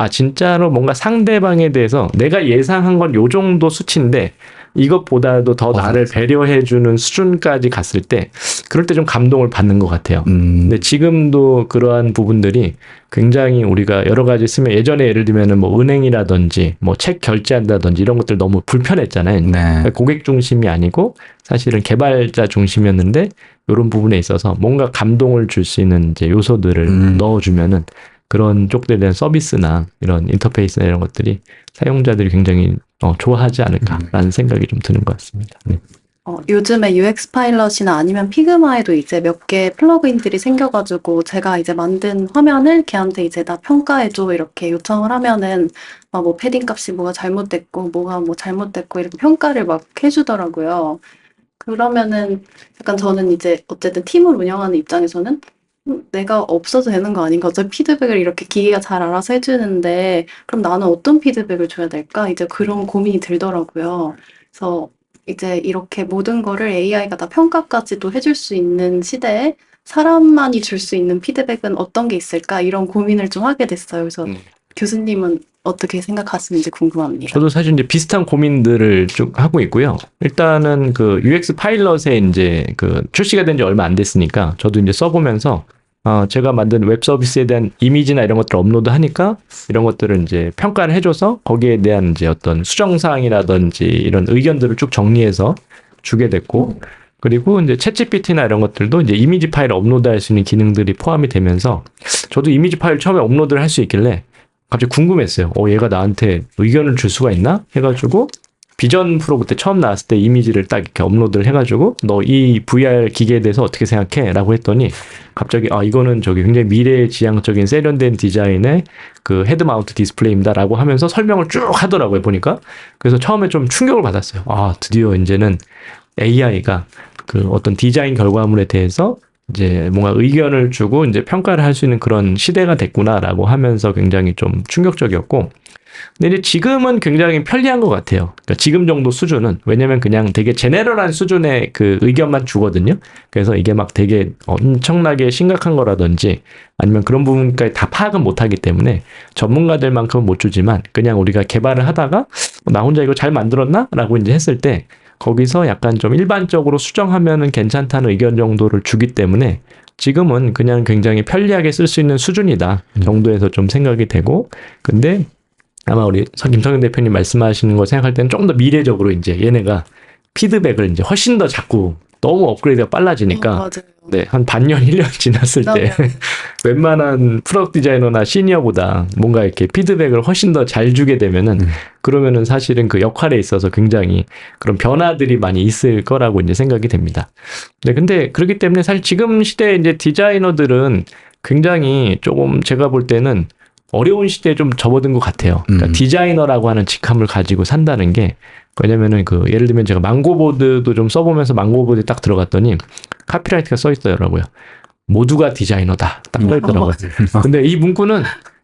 진짜로 뭔가 상대방에 대해서 내가 예상한 건 요 정도 수치인데 이것보다도 더 나를 배려해주는 수준까지 갔을 때 그럴 때 좀 감동을 받는 것 같아요. 근데 지금도 그러한 부분들이 굉장히 우리가 여러 가지 쓰면 예전에 예를 들면은 뭐 은행이라든지 뭐 책 결제한다든지 이런 것들 너무 불편했잖아요. 네. 고객 중심이 아니고 사실은 개발자 중심이었는데 이런 부분에 있어서 뭔가 감동을 줄 수 있는 이제 요소들을 넣어주면은 그런 쪽들에 대한 서비스나 이런 인터페이스나 이런 것들이 사용자들이 굉장히 좋아하지 않을까라는 생각이 좀 드는 것 같습니다. 네. 요즘에 UX 파일럿이나 아니면 피그마에도 이제 몇 개 플러그인들이 생겨가지고 제가 이제 만든 화면을 걔한테 이제 나 평가해줘 이렇게 요청을 하면은 뭐 패딩 값이 뭐가 잘못됐고 뭐가 뭐 잘못됐고 이렇게 평가를 막 해주더라고요. 그러면은 약간 저는 이제 어쨌든 팀을 운영하는 입장에서는 내가 없어도 되는 거 아닌가? 어차피 피드백을 이렇게 기계가 잘 알아서 해주는데 그럼 나는 어떤 피드백을 줘야 될까? 이제 그런 고민이 들더라고요. 그래서 이제 이렇게 모든 거를 AI가 다 평가까지도 해줄 수 있는 시대에 사람만이 줄 수 있는 피드백은 어떤 게 있을까? 이런 고민을 좀 하게 됐어요. 그래서 교수님은 어떻게 생각하시는지 궁금합니다. 저도 사실 이제 비슷한 고민들을 쭉 하고 있고요. 일단은 그 UX 파일럿에 이제 그 출시가 된 지 얼마 안 됐으니까 저도 이제 써보면서 제가 만든 웹 서비스에 대한 이미지나 이런 것들을 업로드 하니까 이런 것들을 이제 평가를 해줘서 거기에 대한 이제 어떤 수정사항이라든지 이런 의견들을 쭉 정리해서 주게 됐고 그리고 이제 챗GPT나 이런 것들도 이제 이미지 파일을 업로드할 수 있는 기능들이 포함이 되면서 저도 이미지 파일 처음에 업로드를 할 수 있길래 갑자기 궁금했어요. 얘가 나한테 의견을 줄 수가 있나? 해가지고 비전 프로 그때 처음 나왔을 때 이미지를 딱 이렇게 업로드를 해가지고 너 이 VR 기계에 대해서 어떻게 생각해? 라고 했더니 갑자기 이거는 저기 굉장히 미래지향적인 세련된 디자인의 그 헤드 마운트 디스플레이입니다 라고 하면서 설명을 쭉 하더라고요, 보니까. 그래서 처음에 좀 충격을 받았어요. 드디어 이제는 AI가 그 어떤 디자인 결과물에 대해서 이제 뭔가 의견을 주고 이제 평가를 할 수 있는 그런 시대가 됐구나라고 하면서 굉장히 좀 충격적이었고, 근데 이제 지금은 굉장히 편리한 것 같아요. 그러니까 지금 정도 수준은, 왜냐면 그냥 되게 제네럴한 수준의 그 의견만 주거든요. 그래서 이게 막 되게 엄청나게 심각한 거라든지 아니면 그런 부분까지 다 파악은 못하기 때문에 전문가들만큼은 못 주지만, 그냥 우리가 개발을 하다가 나 혼자 이거 잘 만들었나? 라고 이제 했을 때 거기서 약간 좀 일반적으로 수정하면은 괜찮다는 의견 정도를 주기 때문에 지금은 그냥 굉장히 편리하게 쓸 수 있는 수준이다 정도에서 좀 생각이 되고, 근데 아마 우리 김성현 대표님 말씀하시는 거 생각할 때는 조금 더 미래적으로 이제 얘네가 피드백을 이제 훨씬 더 자꾸 너무 업그레이드가 빨라지니까 맞아요. 네, 한 반년, 1년 지났을 때 웬만한 프로덕트 디자이너나 시니어보다 뭔가 이렇게 피드백을 훨씬 더 잘 주게 되면은 그러면은 사실은 그 역할에 있어서 굉장히 그런 변화들이 많이 있을 거라고 이제 생각이 됩니다. 네, 근데 그렇기 때문에 사실 지금 시대에 이제 디자이너들은 굉장히 조금 제가 볼 때는 어려운 시대에 좀 접어든 것 같아요. 그러니까 디자이너라고 하는 직함을 가지고 산다는 게, 왜냐면은 그 예를 들면 제가 망고보드도 좀 써보면서 망고보드에 딱 들어갔더니 카피라이트가 써 있더라고요. 모두가 디자이너다. 딱 써 있더라고요. 근데 이 문구는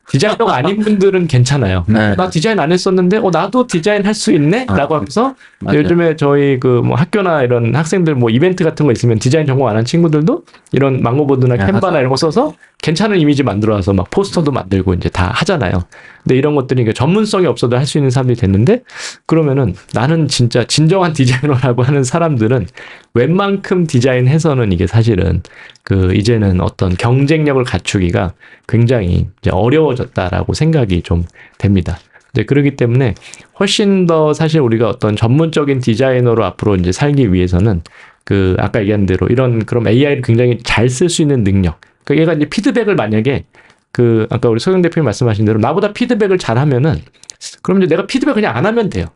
디자이너가 아닌 분들은 괜찮아요. 네. 나 디자인 안 했었는데, 나도 디자인 할 수 있네? 라고 하면서 맞아요. 요즘에 저희 그 뭐 학교나 이런 학생들 뭐 이벤트 같은 거 있으면 디자인 전공 안 한 친구들도 이런 망고보드나 캔바나 이런 거 써서 괜찮은 이미지 만들어 와서 막 포스터도 만들고 이제 다 하잖아요. 근데 이런 것들이 그러니까 전문성이 없어도 할 수 있는 사람들이 됐는데, 그러면은 나는 진짜 진정한 디자이너라고 하는 사람들은 웬만큼 디자인해서는 이게 사실은 그 이제는 어떤 경쟁력을 갖추기가 굉장히 이제 어려워졌다라고 생각이 좀 됩니다. 네, 그렇기 때문에 훨씬 더 사실 우리가 어떤 전문적인 디자이너로 앞으로 이제 살기 위해서는 그 아까 얘기한 대로 이런 그런 AI를 굉장히 잘 쓸 수 있는 능력. 그 얘가 이제 피드백을 만약에 그 아까 우리 소영 대표님 말씀하신 대로 나보다 피드백을 잘 하면은 그럼 이제 내가 피드백 그냥 안 하면 돼요.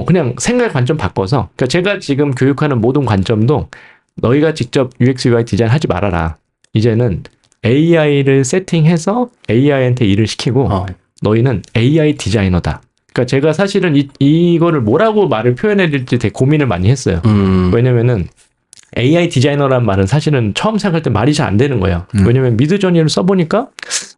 그냥 생각의 관점 바꿔서. 그러니까 제가 지금 교육하는 모든 관점도 너희가 직접 UX UI 디자인 하지 말아라. 이제는 AI를 세팅해서 AI한테 일을 시키고 너희는 AI 디자이너다. 그러니까 제가 사실은 이거를 뭐라고 말을 표현해야 될지 되게 고민을 많이 했어요. 왜냐면은 AI 디자이너란 말은 사실은 처음 생각할 때 말이 잘 안 되는 거예요. 왜냐면 미드저니를 써보니까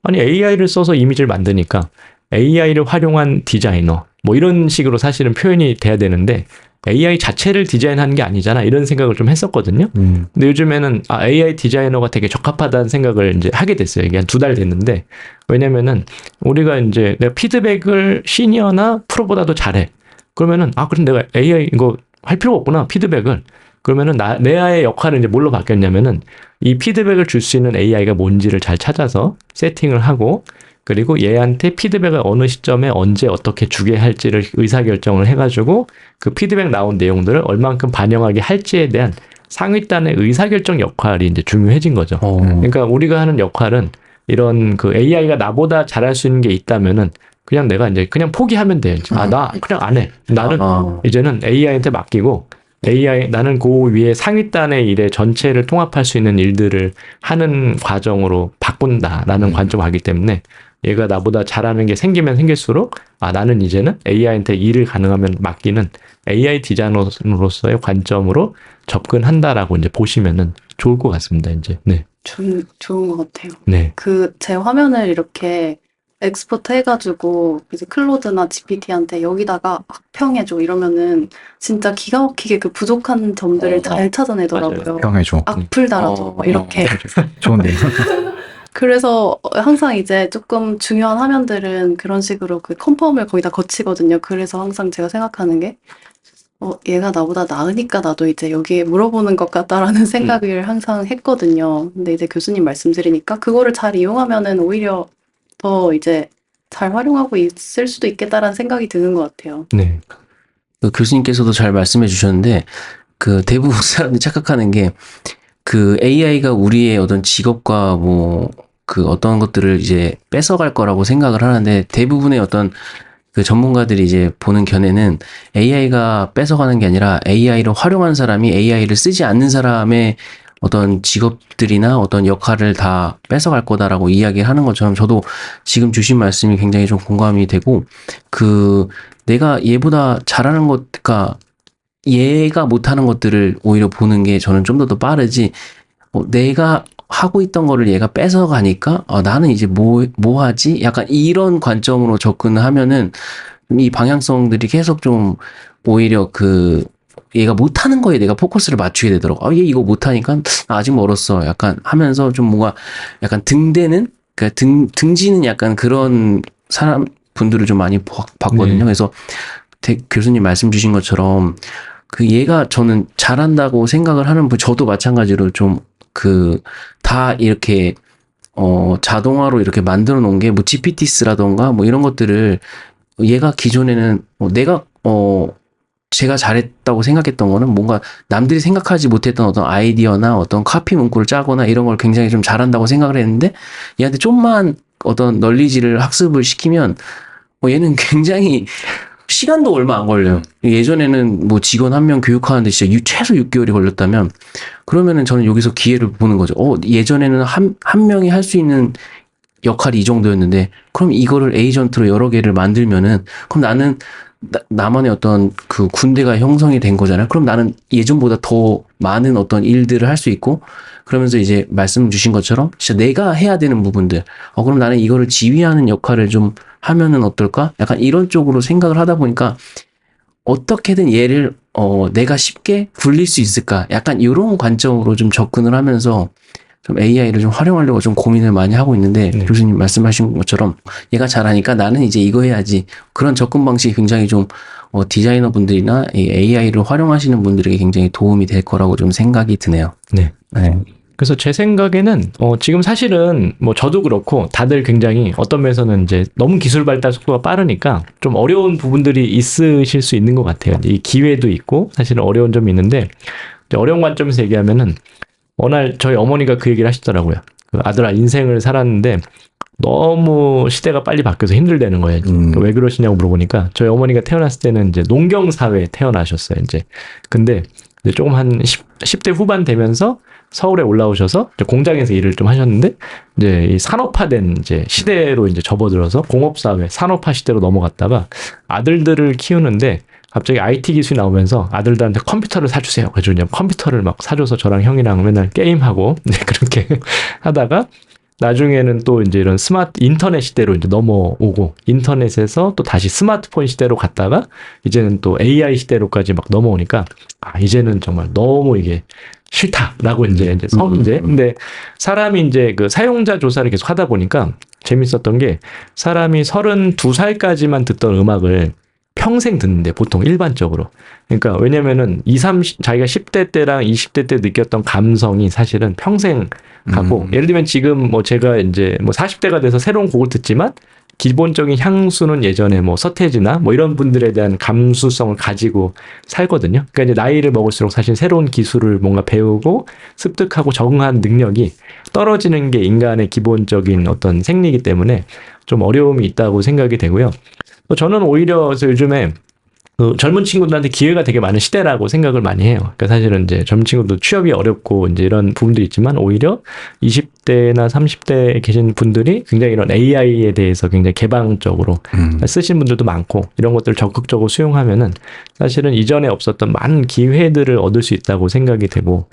아니 AI를 써서 이미지를 만드니까 AI를 활용한 디자이너 뭐 이런 식으로 사실은 표현이 돼야 되는데 AI 자체를 디자인하는 게 아니잖아 이런 생각을 좀 했었거든요. 근데 요즘에는 AI 디자이너가 되게 적합하다는 생각을 이제 하게 됐어요. 이게 한 2달 됐는데, 왜냐면은 우리가 이제 내가 피드백을 시니어나 프로보다도 잘해. 그러면은 그럼 내가 AI 이거 할 필요가 없구나 피드백을. 그러면은 내의 역할은 이제 뭘로 바뀌었냐면은 이 피드백을 줄 수 있는 AI가 뭔지를 잘 찾아서 세팅을 하고, 그리고 얘한테 피드백을 어느 시점에 언제 어떻게 주게 할지를 의사결정을 해가지고 그 피드백 나온 내용들을 얼만큼 반영하게 할지에 대한 상위단의 의사결정 역할이 이제 중요해진 거죠. 그러니까 우리가 하는 역할은 이런 그 AI가 나보다 잘할 수 있는 게 있다면은 그냥 내가 이제 그냥 포기하면 돼요. 나 그냥 안 해. 나는 이제는 AI한테 맡기고 나는 그 위에 상위단의 일의 전체를 통합할 수 있는 일들을 하는 과정으로 바꾼다라는 관점을 하기 때문에 얘가 나보다 잘하는 게 생기면 생길수록 나는 이제는 AI한테 일을 가능하면 맡기는 AI 디자이너로서의 관점으로 접근한다라고 이제 보시면은 좋을 것 같습니다. 이제 네. 좋은 것 같아요. 네. 제 화면을 이렇게 엑스포트 해가지고 이제 클로드나 GPT한테 여기다가 평해줘 이러면은 진짜 기가 막히게 그 부족한 점들을 잘 찾아내더라고요. 평해줘. 악플 달아줘 이렇게. 좋은데. 그래서 항상 이제 조금 중요한 화면들은 그런 식으로 그 컨펌을 거의 다 거치거든요. 그래서 항상 제가 생각하는 게 얘가 나보다 나으니까 나도 이제 여기에 물어보는 것 같다라는 생각을 항상 했거든요. 근데 이제 교수님 말씀 드리니까 그거를 잘 이용하면은 오히려 더 이제 잘 활용하고 있을 수도 있겠다라는 생각이 드는 것 같아요. 네. 그 교수님께서도 잘 말씀해 주셨는데, 그 대부분 사람들이 착각하는 게, 그 AI가 우리의 어떤 직업과 뭐, 그 어떤 것들을 이제 뺏어갈 거라고 생각을 하는데, 대부분의 어떤 그 전문가들이 이제 보는 견해는 AI가 뺏어가는 게 아니라 AI를 활용한 사람이 AI를 쓰지 않는 사람의 어떤 직업들이나 어떤 역할을 다 뺏어갈 거다라고 이야기를 하는 것처럼 저도 지금 주신 말씀이 굉장히 좀 공감이 되고 그 내가 얘보다 잘하는 것, 그러니까 얘가 못하는 것들을 오히려 보는 게 저는 좀 더 빠르지 내가 하고 있던 거를 얘가 뺏어가니까 나는 이제 뭐 하지? 약간 이런 관점으로 접근하면은 이 방향성들이 계속 좀 오히려 그 얘가 못하는 거에 내가 포커스를 맞추게 되더라고. 얘 이거 못하니까 아직 멀었어. 약간 하면서 좀 뭔가 약간 등대는 그러니까 등지는 약간 그런 사람 분들을 좀 많이 봤거든요. 그래서 교수님 말씀 주신 것처럼 그 얘가 저는 잘한다고 생각을 하는 분 저도 마찬가지로 좀 다 이렇게 자동화로 이렇게 만들어 놓은 게 뭐 GPT스라던가 뭐 이런 것들을 얘가 기존에는 제가 잘했다고 생각했던 거는 뭔가 남들이 생각하지 못했던 어떤 아이디어나 어떤 카피 문구를 짜거나 이런 걸 굉장히 좀 잘한다고 생각을 했는데 얘한테 좀만 어떤 널리지를 학습을 시키면 얘는 굉장히 시간도 얼마 안 걸려요. 예전에는 뭐 직원 한 명 교육하는데 진짜 최소 6개월이 걸렸다면 그러면은 저는 여기서 기회를 보는 거죠. 예전에는 한 명이 할 수 있는 역할이 이 정도였는데 그럼 이거를 에이전트로 여러 개를 만들면은 그럼 나는 나만의 어떤 그 군대가 형성이 된 거잖아요. 그럼 나는 예전보다 더 많은 어떤 일들을 할 수 있고 그러면서 이제 말씀 주신 것처럼 진짜 내가 해야 되는 부분들 그럼 나는 이거를 지휘하는 역할을 좀 하면은 어떨까? 약간 이런 쪽으로 생각을 하다 보니까 어떻게든 얘를 내가 쉽게 굴릴 수 있을까? 약간 이런 관점으로 좀 접근을 하면서 좀 AI를 좀 활용하려고 좀 고민을 많이 하고 있는데 교수님 말씀하신 것처럼 얘가 잘하니까 나는 이제 이거 해야지 그런 접근 방식이 굉장히 좀 디자이너 분들이나 이 AI를 활용하시는 분들에게 굉장히 도움이 될 거라고 좀 생각이 드네요. 네. 그래서 제 생각에는 지금 사실은 뭐 저도 그렇고 다들 굉장히 어떤 면에서는 이제 너무 기술 발달 속도가 빠르니까 좀 어려운 부분들이 있으실 수 있는 것 같아요. 이 기회도 있고 사실은 어려운 점이 있는데 어려운 관점에서 얘기하면은 어느 날 저희 어머니가 그 얘기를 하시더라고요. 그 아들아 인생을 살았는데 너무 시대가 빨리 바뀌어서 힘들다는 거예요. 왜 그러시냐고 물어보니까 저희 어머니가 태어났을 때는 이제 농경 사회에 태어나셨어요. 이제 근데 이제 조금 한 10대 후반 되면서 서울에 올라오셔서 이제 공장에서 일을 좀 하셨는데 이제 이 산업화된 이제 시대로 이제 접어들어서 공업사회, 산업화 시대로 넘어갔다가 아들들을 키우는데 갑자기 IT 기술이 나오면서 아들들한테 컴퓨터를 사주세요. 그래서 그냥 컴퓨터를 막 사줘서 저랑 형이랑 맨날 게임하고 이제 그렇게 하다가 나중에는 또 이제 이런 인터넷 시대로 이제 넘어오고 인터넷에서 또 다시 스마트폰 시대로 갔다가 이제는 또 AI 시대로까지 막 넘어오니까 이제는 정말 너무 이게 싫다라고 이제 근데 사람이 이제 그 사용자 조사를 계속 하다 보니까 재밌었던 게 사람이 32살까지만 듣던 음악을 평생 듣는데 보통 일반적으로. 그러니까 왜냐면은 자기가 10대 때랑 20대 때 느꼈던 감성이 사실은 평생 가고 예를 들면 지금 뭐 제가 이제 뭐 40대가 돼서 새로운 곡을 듣지만 기본적인 향수는 예전에 뭐 서태지나 뭐 이런 분들에 대한 감수성을 가지고 살거든요. 그러니까 이제 나이를 먹을수록 사실 새로운 기술을 뭔가 배우고 습득하고 적응하는 능력이 떨어지는 게 인간의 기본적인 어떤 생리이기 때문에 좀 어려움이 있다고 생각이 되고요. 저는 오히려 요즘에 그 젊은 친구들한테 기회가 되게 많은 시대라고 생각을 많이 해요. 그러니까 사실은 이제 젊은 친구들 취업이 어렵고 이제 이런 부분들이 있지만 오히려 20대나 30대에 계신 분들이 굉장히 이런 AI에 대해서 굉장히 개방적으로 쓰시는 분들도 많고 이런 것들을 적극적으로 수용하면은 사실은 이전에 없었던 많은 기회들을 얻을 수 있다고 생각이 되고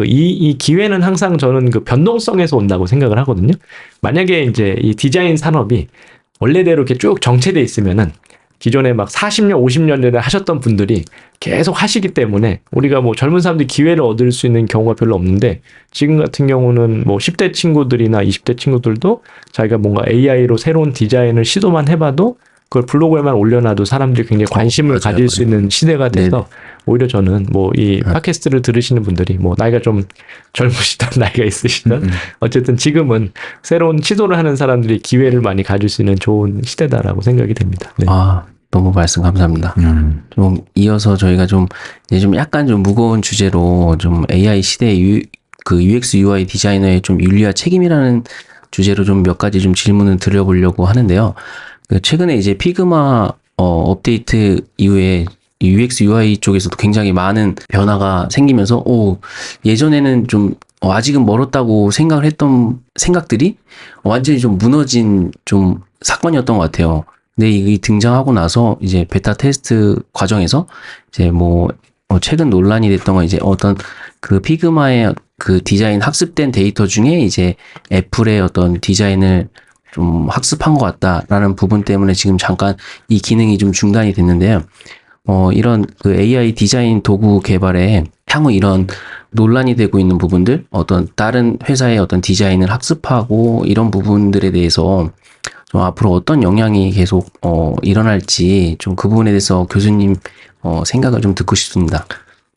이 기회는 항상 저는 그 변동성에서 온다고 생각을 하거든요. 만약에 이제 이 디자인 산업이 원래대로 이렇게 쭉 정체돼 있으면은 기존에 막 40년, 50년 전에 하셨던 분들이 계속 하시기 때문에 우리가 뭐 젊은 사람들이 기회를 얻을 수 있는 경우가 별로 없는데 지금 같은 경우는 뭐 10대 친구들이나 20대 친구들도 자기가 뭔가 AI로 새로운 디자인을 시도만 해봐도 그걸 블로그에만 올려놔도 사람들이 굉장히 관심을 가질 수 있는 시대가 돼서 오히려 저는 뭐 이 팟캐스트를 들으시는 분들이 뭐 나이가 좀 젊으시든 나이가 있으시든 어쨌든 지금은 새로운 시도를 하는 사람들이 기회를 많이 가질 수 있는 좋은 시대다라고 생각이 됩니다. 네. 너무 말씀 감사합니다. 좀 이어서 저희가 좀 이제 좀 약간 좀 무거운 주제로 좀 AI 시대의 그 UX UI 디자이너의 좀 윤리와 책임이라는 주제로 좀 몇 가지 좀 질문을 드려보려고 하는데요. 최근에 이제 피그마 업데이트 이후에 UX UI 쪽에서도 굉장히 많은 변화가 생기면서 예전에는 좀 아직은 멀었다고 생각을 했던 생각들이 완전히 좀 무너진 좀 사건이었던 것 같아요. 근데 이게 등장하고 나서 이제 베타 테스트 과정에서 이제 최근 논란이 됐던 건 이제 어떤 그 피그마의 그 디자인 학습된 데이터 중에 이제 애플의 어떤 디자인을 좀 학습한 것 같다라는 부분 때문에 지금 잠깐 이 기능이 좀 중단이 됐는데요. 이런 그 AI 디자인 도구 개발에 향후 이런 논란이 되고 있는 부분들, 어떤 다른 회사의 어떤 디자인을 학습하고 이런 부분들에 대해서 좀 앞으로 어떤 영향이 계속 일어날지 좀 그 부분에 대해서 교수님 생각을 좀 듣고 싶습니다.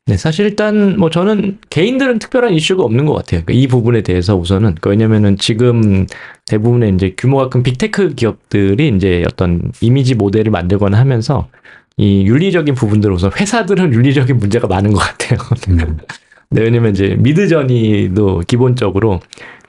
네, 사실 일단 저는 개인들은 특별한 이슈가 없는 것 같아요. 그러니까 이 부분에 대해서 우선은 왜냐면은 지금 대부분의 이제 규모가 큰 빅테크 기업들이 이제 어떤 이미지 모델을 만들거나 하면서 이 윤리적인 부분들 우선 회사들은 윤리적인 문제가 많은 것 같아요. 네, 왜냐면 이제 미드저니도 기본적으로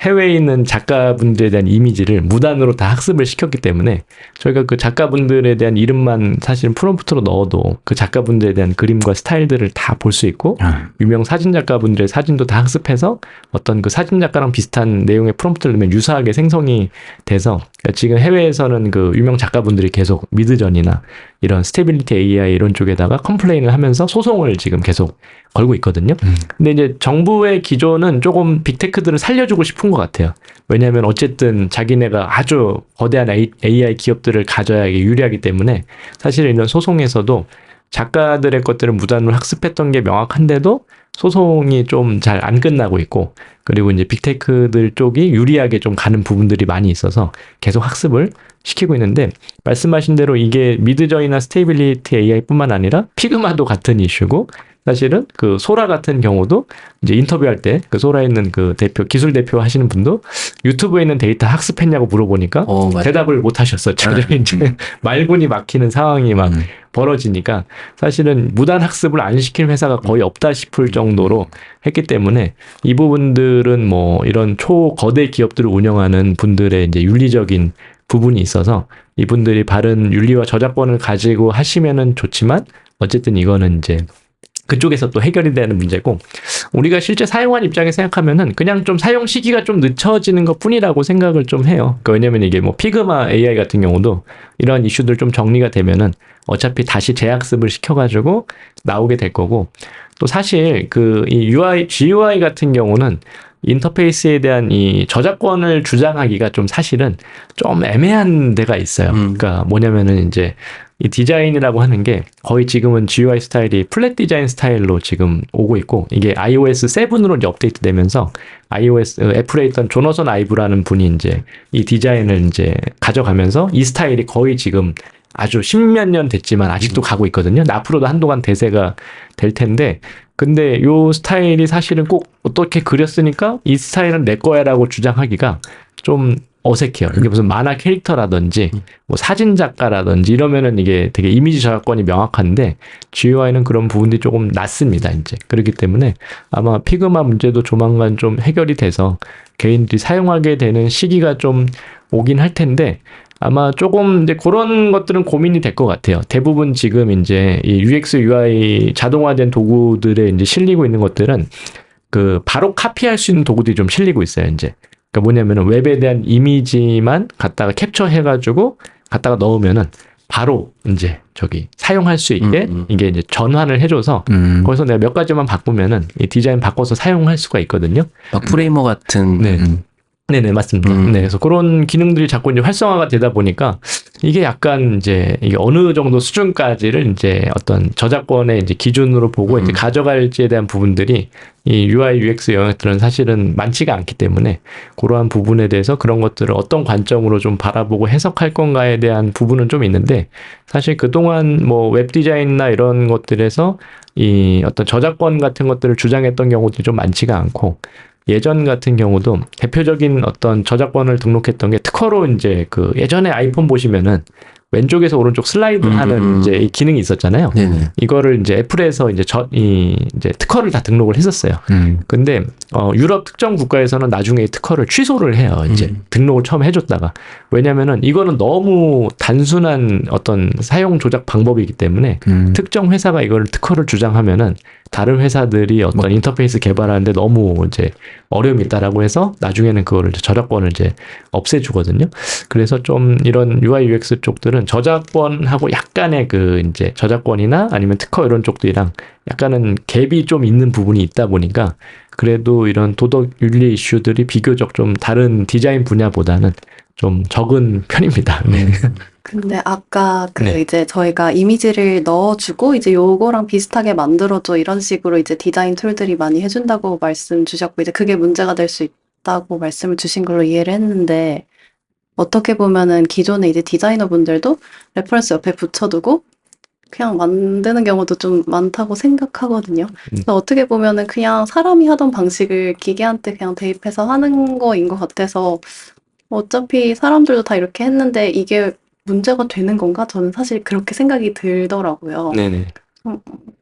해외에 있는 작가분들에 대한 이미지를 무단으로 다 학습을 시켰기 때문에 저희가 그 작가분들에 대한 이름만 사실은 프롬프트로 넣어도 그 작가분들에 대한 그림과 스타일들을 다 볼 수 있고 유명 사진 작가분들의 사진도 다 학습해서 어떤 그 사진 작가랑 비슷한 내용의 프롬프트를 넣으면 유사하게 생성이 돼서 지금 해외에서는 그 유명 작가분들이 계속 미드저니나 이런 스테빌리티 AI 이런 쪽에다가 컴플레인을 하면서 소송을 지금 계속 걸고 있거든요. 근데 이제 정부의 기조는 조금 빅테크들을 살려주고 싶은 것 같아요. 왜냐하면 어쨌든 자기네가 아주 거대한 AI 기업들을 가져야 유리하기 때문에 사실 이런 소송에서도 작가들의 것들을 무단으로 학습했던 게 명확한데도 소송이 좀 잘 안 끝나고 있고 그리고 이제 빅테크들 쪽이 유리하게 좀 가는 부분들이 많이 있어서 계속 학습을 시키고 있는데 말씀하신 대로 이게 미드저니나 스테이빌리티 AI뿐만 아니라 피그마도 같은 이슈고 사실은 그 소라 같은 경우도 이제 인터뷰할 때 그 소라에 있는 그 대표 기술 대표 하시는 분도 유튜브에 있는 데이터 학습했냐고 물어보니까 대답을 못 하셨었죠. 이제 말문이 막히는 상황이 막 벌어지니까 사실은 무단 학습을 안 시킬 회사가 거의 없다 싶을 정도로 했기 때문에 이 부분들은 이런 초거대 기업들을 운영하는 분들의 이제 윤리적인 부분이 있어서 이분들이 바른 윤리와 저작권을 가지고 하시면은 좋지만 어쨌든 이거는 이제 그쪽에서 또 해결이 되는 문제고 우리가 실제 사용한 입장에 생각하면은 그냥 좀 사용 시기가 좀 늦춰지는 것 뿐이라고 생각을 좀 해요. 그러니까 왜냐면 이게 피그마 AI 같은 경우도 이런 이슈들 좀 정리가 되면은 어차피 다시 재학습을 시켜가지고 나오게 될 거고 또 사실 이 GUI 같은 경우는 인터페이스에 대한 이 저작권을 주장하기가 좀 사실은 좀 애매한 데가 있어요. 그러니까 뭐냐면은 이제 이 디자인이라고 하는 게 거의 지금은 GUI 스타일이 플랫 디자인 스타일로 지금 오고 있고 이게 iOS 7으로 이제 업데이트 되면서 애플에 있던 조너선 아이브라는 분이 이제 이 디자인을 이제 가져가면서 이 스타일이 거의 지금 아주 십몇 년 됐지만 아직도 가고 있거든요. 앞으로도 한동안 대세가 될 텐데 근데 요 스타일이 사실은 꼭 어떻게 그렸으니까 이 스타일은 내 거야라고 주장하기가 좀 어색해요. 이게 무슨 만화 캐릭터라든지 사진 작가라든지 이러면은 이게 되게 이미지 저작권이 명확한데 GUI는 그런 부분들이 조금 낮습니다. 이제 그렇기 때문에 아마 피그마 문제도 조만간 좀 해결이 돼서 개인들이 사용하게 되는 시기가 좀 오긴 할 텐데 아마 조금 이제 그런 것들은 고민이 될 것 같아요. 대부분 지금 이제 이 UX, UI 자동화된 도구들에 이제 실리고 있는 것들은 바로 카피할 수 있는 도구들이 좀 실리고 있어요. 이제 그러니까 뭐냐면은 웹에 대한 이미지만 갖다가 캡처해가지고 갖다가 넣으면은 바로 이제 사용할 수 있게 이게 이제 전환을 해줘서 거기서 내가 몇 가지만 바꾸면은 이 디자인 바꿔서 사용할 수가 있거든요. 막 프레이머 같은. 네. 네네, 맞습니다. 네, 그래서 그런 기능들이 자꾸 이제 활성화가 되다 보니까 이게 약간 이제 이게 어느 정도 수준까지를 이제 어떤 저작권의 이제 기준으로 보고 이제 가져갈지에 대한 부분들이 이 UI, UX 영역들은 사실은 많지가 않기 때문에 그러한 부분에 대해서 그런 것들을 어떤 관점으로 좀 바라보고 해석할 건가에 대한 부분은 좀 있는데 사실 그동안 웹 디자인이나 이런 것들에서 이 어떤 저작권 같은 것들을 주장했던 경우들이 좀 많지가 않고 예전 같은 경우도 대표적인 어떤 저작권을 등록했던 게 특허로 이제 예전에 아이폰 보시면은 왼쪽에서 오른쪽 슬라이드 하는 이제 이 기능이 있었잖아요. 네네. 이거를 이제 애플에서 이제 이제 특허를 다 등록을 했었어요. 근데 유럽 특정 국가에서는 나중에 이 특허를 취소를 해요. 이제 등록을 처음 해줬다가. 왜냐면은 이거는 너무 단순한 어떤 사용 조작 방법이기 때문에 특정 회사가 이걸 특허를 주장하면은 다른 회사들이 어떤 인터페이스 개발하는데 너무 이제 어려움이 있다라고 해서 나중에는 그거를 이제 저작권을 이제 없애주거든요. 그래서 좀 이런 UI UX 쪽들은 저작권하고 약간의 그 이제 저작권이나 아니면 특허 이런 쪽들이랑 약간은 갭이 좀 있는 부분이 있다 보니까 그래도 이런 도덕 윤리 이슈들이 비교적 좀 다른 디자인 분야보다는 좀 적은 편입니다. 네. 근데 아까 그 네. 이제 저희가 이미지를 넣어주고 이제 요거랑 비슷하게 만들어줘 이런 식으로 이제 디자인 툴들이 많이 해준다고 말씀 주셨고 이제 그게 문제가 될 수 있다고 말씀을 주신 걸로 이해를 했는데 어떻게 보면은 기존에 이제 디자이너 분들도 레퍼런스 옆에 붙여두고 그냥 만드는 경우도 좀 많다고 생각하거든요. 그래서 어떻게 보면은 그냥 사람이 하던 방식을 기계한테 그냥 대입해서 하는 거인 것 같아서 어차피 사람들도 다 이렇게 했는데 이게 문제가 되는 건가? 저는 사실 그렇게 생각이 들더라고요. 네네.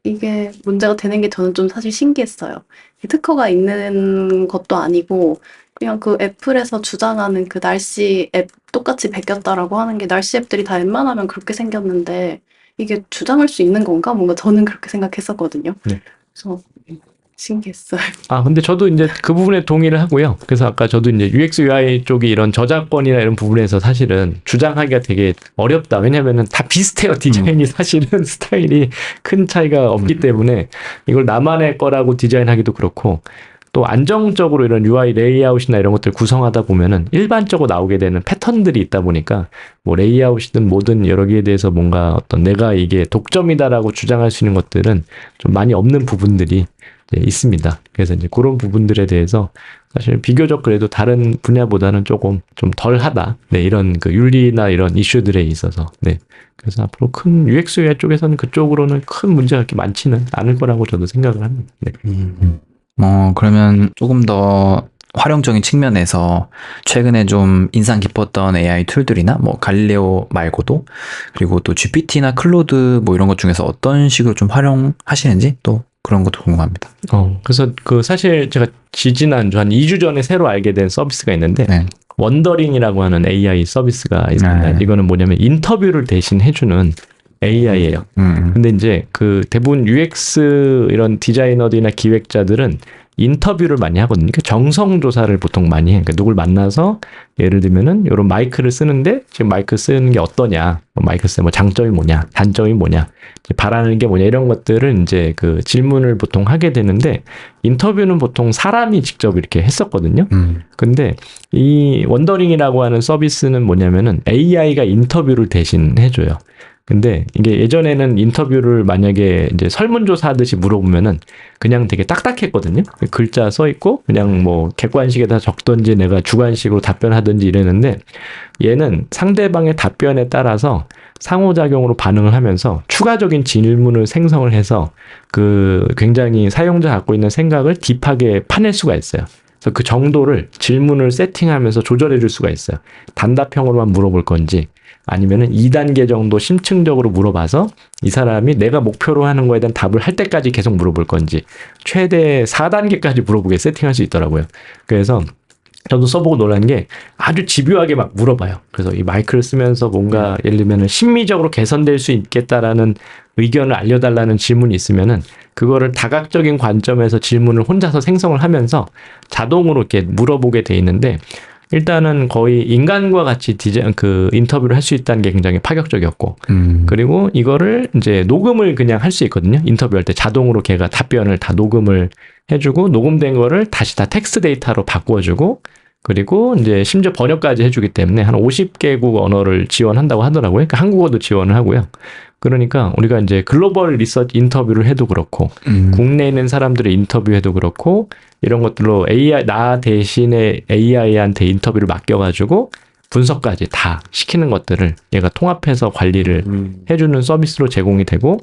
이게 문제가 되는 게 저는 좀 사실 신기했어요. 이 특허가 있는 것도 아니고 그냥 그 애플에서 주장하는 그 날씨 앱 똑같이 베꼈다라고 하는 게 날씨 앱들이 다 웬만하면 그렇게 생겼는데 이게 주장할 수 있는 건가? 뭔가 저는 그렇게 생각했었거든요. 네. 그래서 신기했어요. 근데 저도 이제 그 부분에 동의를 하고요. 그래서 아까 저도 이제 UX UI 쪽이 이런 저작권이나 이런 부분에서 사실은 주장하기가 되게 어렵다. 왜냐면은 다 비슷해요. 디자인이 사실은 스타일이 큰 차이가 없기 때문에 이걸 나만의 거라고 디자인하기도 그렇고 또 안정적으로 이런 UI 레이아웃이나 이런 것들 구성하다 보면은 일반적으로 나오게 되는 패턴들이 있다 보니까 뭐 레이아웃이든 뭐든 여러 개에 대해서 뭔가 어떤 내가 이게 독점이다라고 주장할 수 있는 것들은 좀 많이 없는 부분들이 있습니다. 그래서 이제 그런 부분들에 대해서 사실 비교적 그래도 다른 분야보다는 조금 좀 덜하다. 네, 이런 그 윤리나 이런 이슈들에 있어서. 네. 그래서 앞으로 큰 UX UI 쪽에서는 그쪽으로는 큰 문제가 그렇게 많지는 않을 거라고 저도 생각을 합니다. 네. 그러면 조금 더 활용적인 측면에서 최근에 좀 인상 깊었던 AI 툴들이나 뭐 갈릴레오 말고도 그리고 또 GPT나 클로드 뭐 이런 것 중에서 어떤 식으로 좀 활용하시는지 또 그런 것도 궁금합니다. 그래서 그 사실 제가 지지난주 한 2주 전에 새로 알게 된 서비스가 있는데 네. 원더링이라고 하는 AI 서비스가 있습니다. 네. 이거는 뭐냐면 인터뷰를 대신 해주는 AI예요. 근데 이제 그 대부분 UX 이런 디자이너들이나 기획자들은 인터뷰를 많이 하거든요. 그러니까 정성 조사를 보통 많이 해. 그러니까 누굴 만나서 예를 들면은 이런 마이크를 쓰는데 지금 마이크 쓰는 게 어떠냐, 마이크 쓰는 뭐 장점이 뭐냐, 단점이 뭐냐, 바라는 게 뭐냐 이런 것들을 이제 그 질문을 보통 하게 되는데 인터뷰는 보통 사람이 직접 이렇게 했었거든요. 근데 이 원더링이라고 하는 서비스는 뭐냐면은 AI가 인터뷰를 대신 해줘요. 근데 이게 예전에는 인터뷰를 만약에 이제 설문조사 하듯이 물어보면은 그냥 되게 딱딱했거든요. 글자 써 있고 그냥 뭐 객관식에다 적던지 내가 주관식으로 답변하든지 이랬는데 얘는 상대방의 답변에 따라서 상호작용으로 반응을 하면서 추가적인 질문을 생성을 해서 그 굉장히 사용자 갖고 있는 생각을 딥하게 파낼 수가 있어요. 그래서 그 정도를 질문을 세팅하면서 조절해 줄 수가 있어요. 단답형으로만 물어볼 건지 아니면은 2단계 정도 심층적으로 물어봐서 이 사람이 내가 목표로 하는 거에 대한 답을 할 때까지 계속 물어볼 건지 최대 4단계까지 물어보게 세팅할 수 있더라고요. 그래서 저도 써보고 놀란 게 아주 집요하게 막 물어봐요. 그래서 이 마이크를 쓰면서 뭔가 예를 들면은 심미적으로 개선될 수 있겠다라는 의견을 알려달라는 질문이 있으면은 그거를 다각적인 관점에서 질문을 혼자서 생성을 하면서 자동으로 이렇게 물어보게 돼 있는데 일단은 거의 인간과 같이 그 인터뷰를 할 수 있다는 게 굉장히 파격적이었고 그리고 이거를 이제 녹음을 그냥 할 수 있거든요. 인터뷰할 때 자동으로 걔가 답변을 다 녹음을 해주고 녹음된 거를 다시 다 텍스트 데이터로 바꿔주고 그리고 이제 심지어 번역까지 해주기 때문에 한 50개국 언어를 지원한다고 하더라고요. 그러니까 한국어도 지원을 하고요. 그러니까 우리가 이제 글로벌 리서치 인터뷰를 해도 그렇고 국내에 있는 사람들의 인터뷰해도 그렇고 이런 것들로 AI 나 대신에 AI한테 인터뷰를 맡겨가지고 분석까지 다 시키는 것들을 얘가 통합해서 관리를 해주는 서비스로 제공이 되고,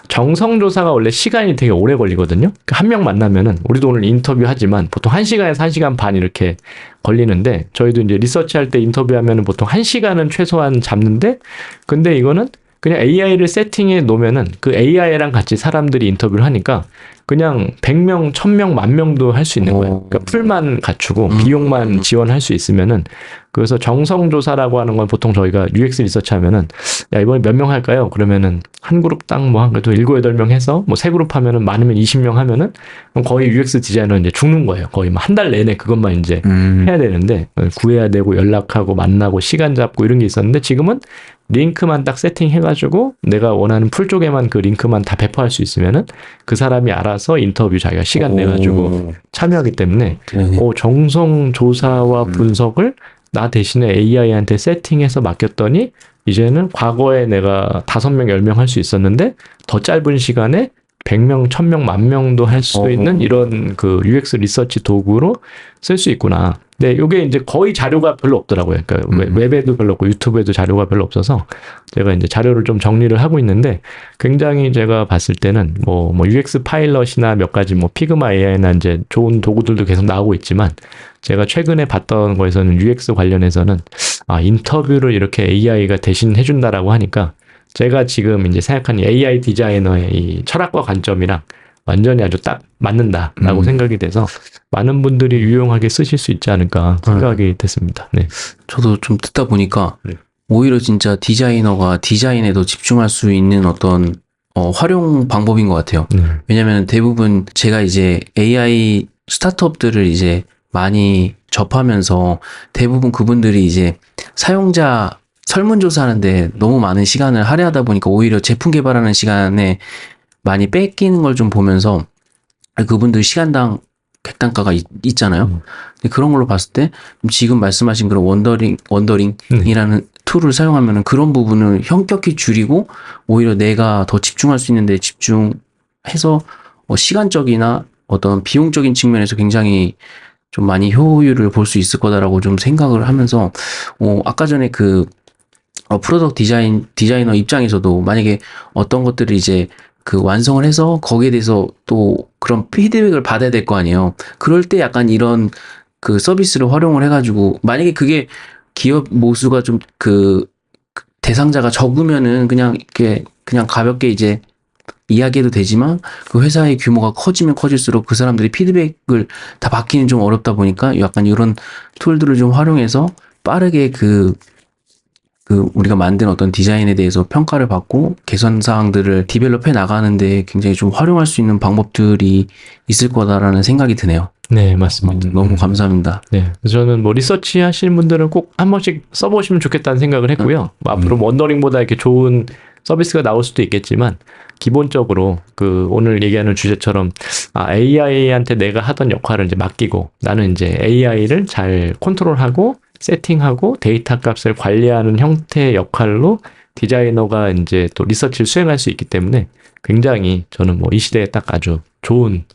정성조사가 원래 시간이 되게 오래 걸리거든요. 한 명 만나면은 우리도 오늘 인터뷰하지만 보통 1시간에서 1시간 반 이렇게 걸리는데, 저희도 이제 리서치할 때 인터뷰하면은 보통 1시간은 최소한 잡는데, 근데 이거는 그냥 AI를 세팅해 놓으면은 그 AI랑 같이 사람들이 인터뷰를 하니까 그냥 100명, 1000명, 10,000명도 할 수 있는 거예요. 그러니까 풀만 갖추고 비용만 지원할 수 있으면은. 그래서 정성조사라고 하는 건 보통 저희가 UX 리서치 하면은, 야, 이번에 몇 명 할까요? 그러면은 한 그룹당 뭐 한 그래도 7, 8명 해서 뭐 세 그룹 하면은 많으면 20명 하면은 그럼 거의 UX 디자이너는 이제 죽는 거예요. 거의 뭐 한 달 내내 그것만 이제 해야 되는데, 구해야 되고 연락하고 만나고 시간 잡고 이런 게 있었는데, 지금은 링크만 딱 세팅해가지고 내가 원하는 풀 쪽에만 그 링크만 다 배포할 수 있으면은 그 사람이 알아서 인터뷰 자기가 시간 내가지고 참여하기 때문에 정성 조사와 분석을 나 대신에 AI한테 세팅해서 맡겼더니 이제는 과거에 내가 5명, 10명 할 수 있었는데 더 짧은 시간에 100명, 1000명, 10,000명도 할 수 있는 이런 그 UX 리서치 도구로 쓸 수 있구나. 근데 이게 이제 거의 자료가 별로 없더라고요. 그러니까 웹에도 별로 없고 유튜브에도 자료가 별로 없어서 제가 이제 자료를 좀 정리를 하고 있는데, 굉장히 제가 봤을 때는 뭐 UX 파일럿이나 몇 가지 뭐 피그마 AI나 이제 좋은 도구들도 계속 나오고 있지만, 제가 최근에 봤던 거에서는 UX 관련해서는 인터뷰를 이렇게 AI가 대신 해준다라고 하니까 제가 지금 이제 생각하는 AI 디자이너의 이 철학과 관점이랑 완전히 아주 딱 맞는다라고 생각이 돼서 많은 분들이 유용하게 쓰실 수 있지 않을까 생각이 됐습니다. 네. 저도 좀 듣다 보니까 오히려 진짜 디자이너가 디자인에 더 집중할 수 있는 어떤 활용 방법인 것 같아요. 왜냐면 대부분 제가 이제 AI 스타트업들을 이제 많이 접하면서 대부분 그분들이 이제 사용자 설문조사하는데 너무 많은 시간을 할애하다 보니까 오히려 제품 개발하는 시간에 많이 뺏기는 걸 좀 보면서, 그분들 시간당 객단가가 있잖아요. 근데 그런 걸로 봤을 때 지금 말씀하신 그런 원더링이라는 툴을 사용하면 그런 부분을 현격히 줄이고 오히려 내가 더 집중할 수 있는데 집중해서 시간적이나 어떤 비용적인 측면에서 굉장히 좀 많이 효율을 볼 수 있을 거다라고 좀 생각을 하면서, 아까 전에 그 프로덕트 디자이너 입장에서도 만약에 어떤 것들을 이제 그 완성을 해서 거기에 대해서 또 그런 피드백을 받아야 될 거 아니에요. 그럴 때 약간 이런 그 서비스를 활용을 해가지고, 만약에 그게 기업 모수가 좀 그 대상자가 적으면은 그냥 이렇게 그냥 가볍게 이제 이야기해도 되지만, 그 회사의 규모가 커지면 커질수록 그 사람들이 피드백을 다 받기는 좀 어렵다 보니까 약간 이런 툴들을 좀 활용해서 빠르게 그 우리가 만든 어떤 디자인에 대해서 평가를 받고 개선 사항들을 디벨롭해 나가는데 굉장히 좀 활용할 수 있는 방법들이 있을 거다라는 생각이 드네요. 네, 맞습니다. 너무 감사합니다. 네, 그래서 저는 뭐 리서치 하시는 분들은 꼭 한 번씩 써보시면 좋겠다는 생각을 했고요. 앞으로 원더링보다 이렇게 좋은 서비스가 나올 수도 있겠지만, 기본적으로 그 오늘 얘기하는 주제처럼 AI한테 내가 하던 역할을 이제 맡기고 나는 이제 AI를 잘 컨트롤하고 세팅하고 데이터 값을 관리하는 형태의 역할로 디자이너가 이제 또 리서치를 수행할 수 있기 때문에 굉장히 저는 뭐 이 시대에 딱 아주 좋은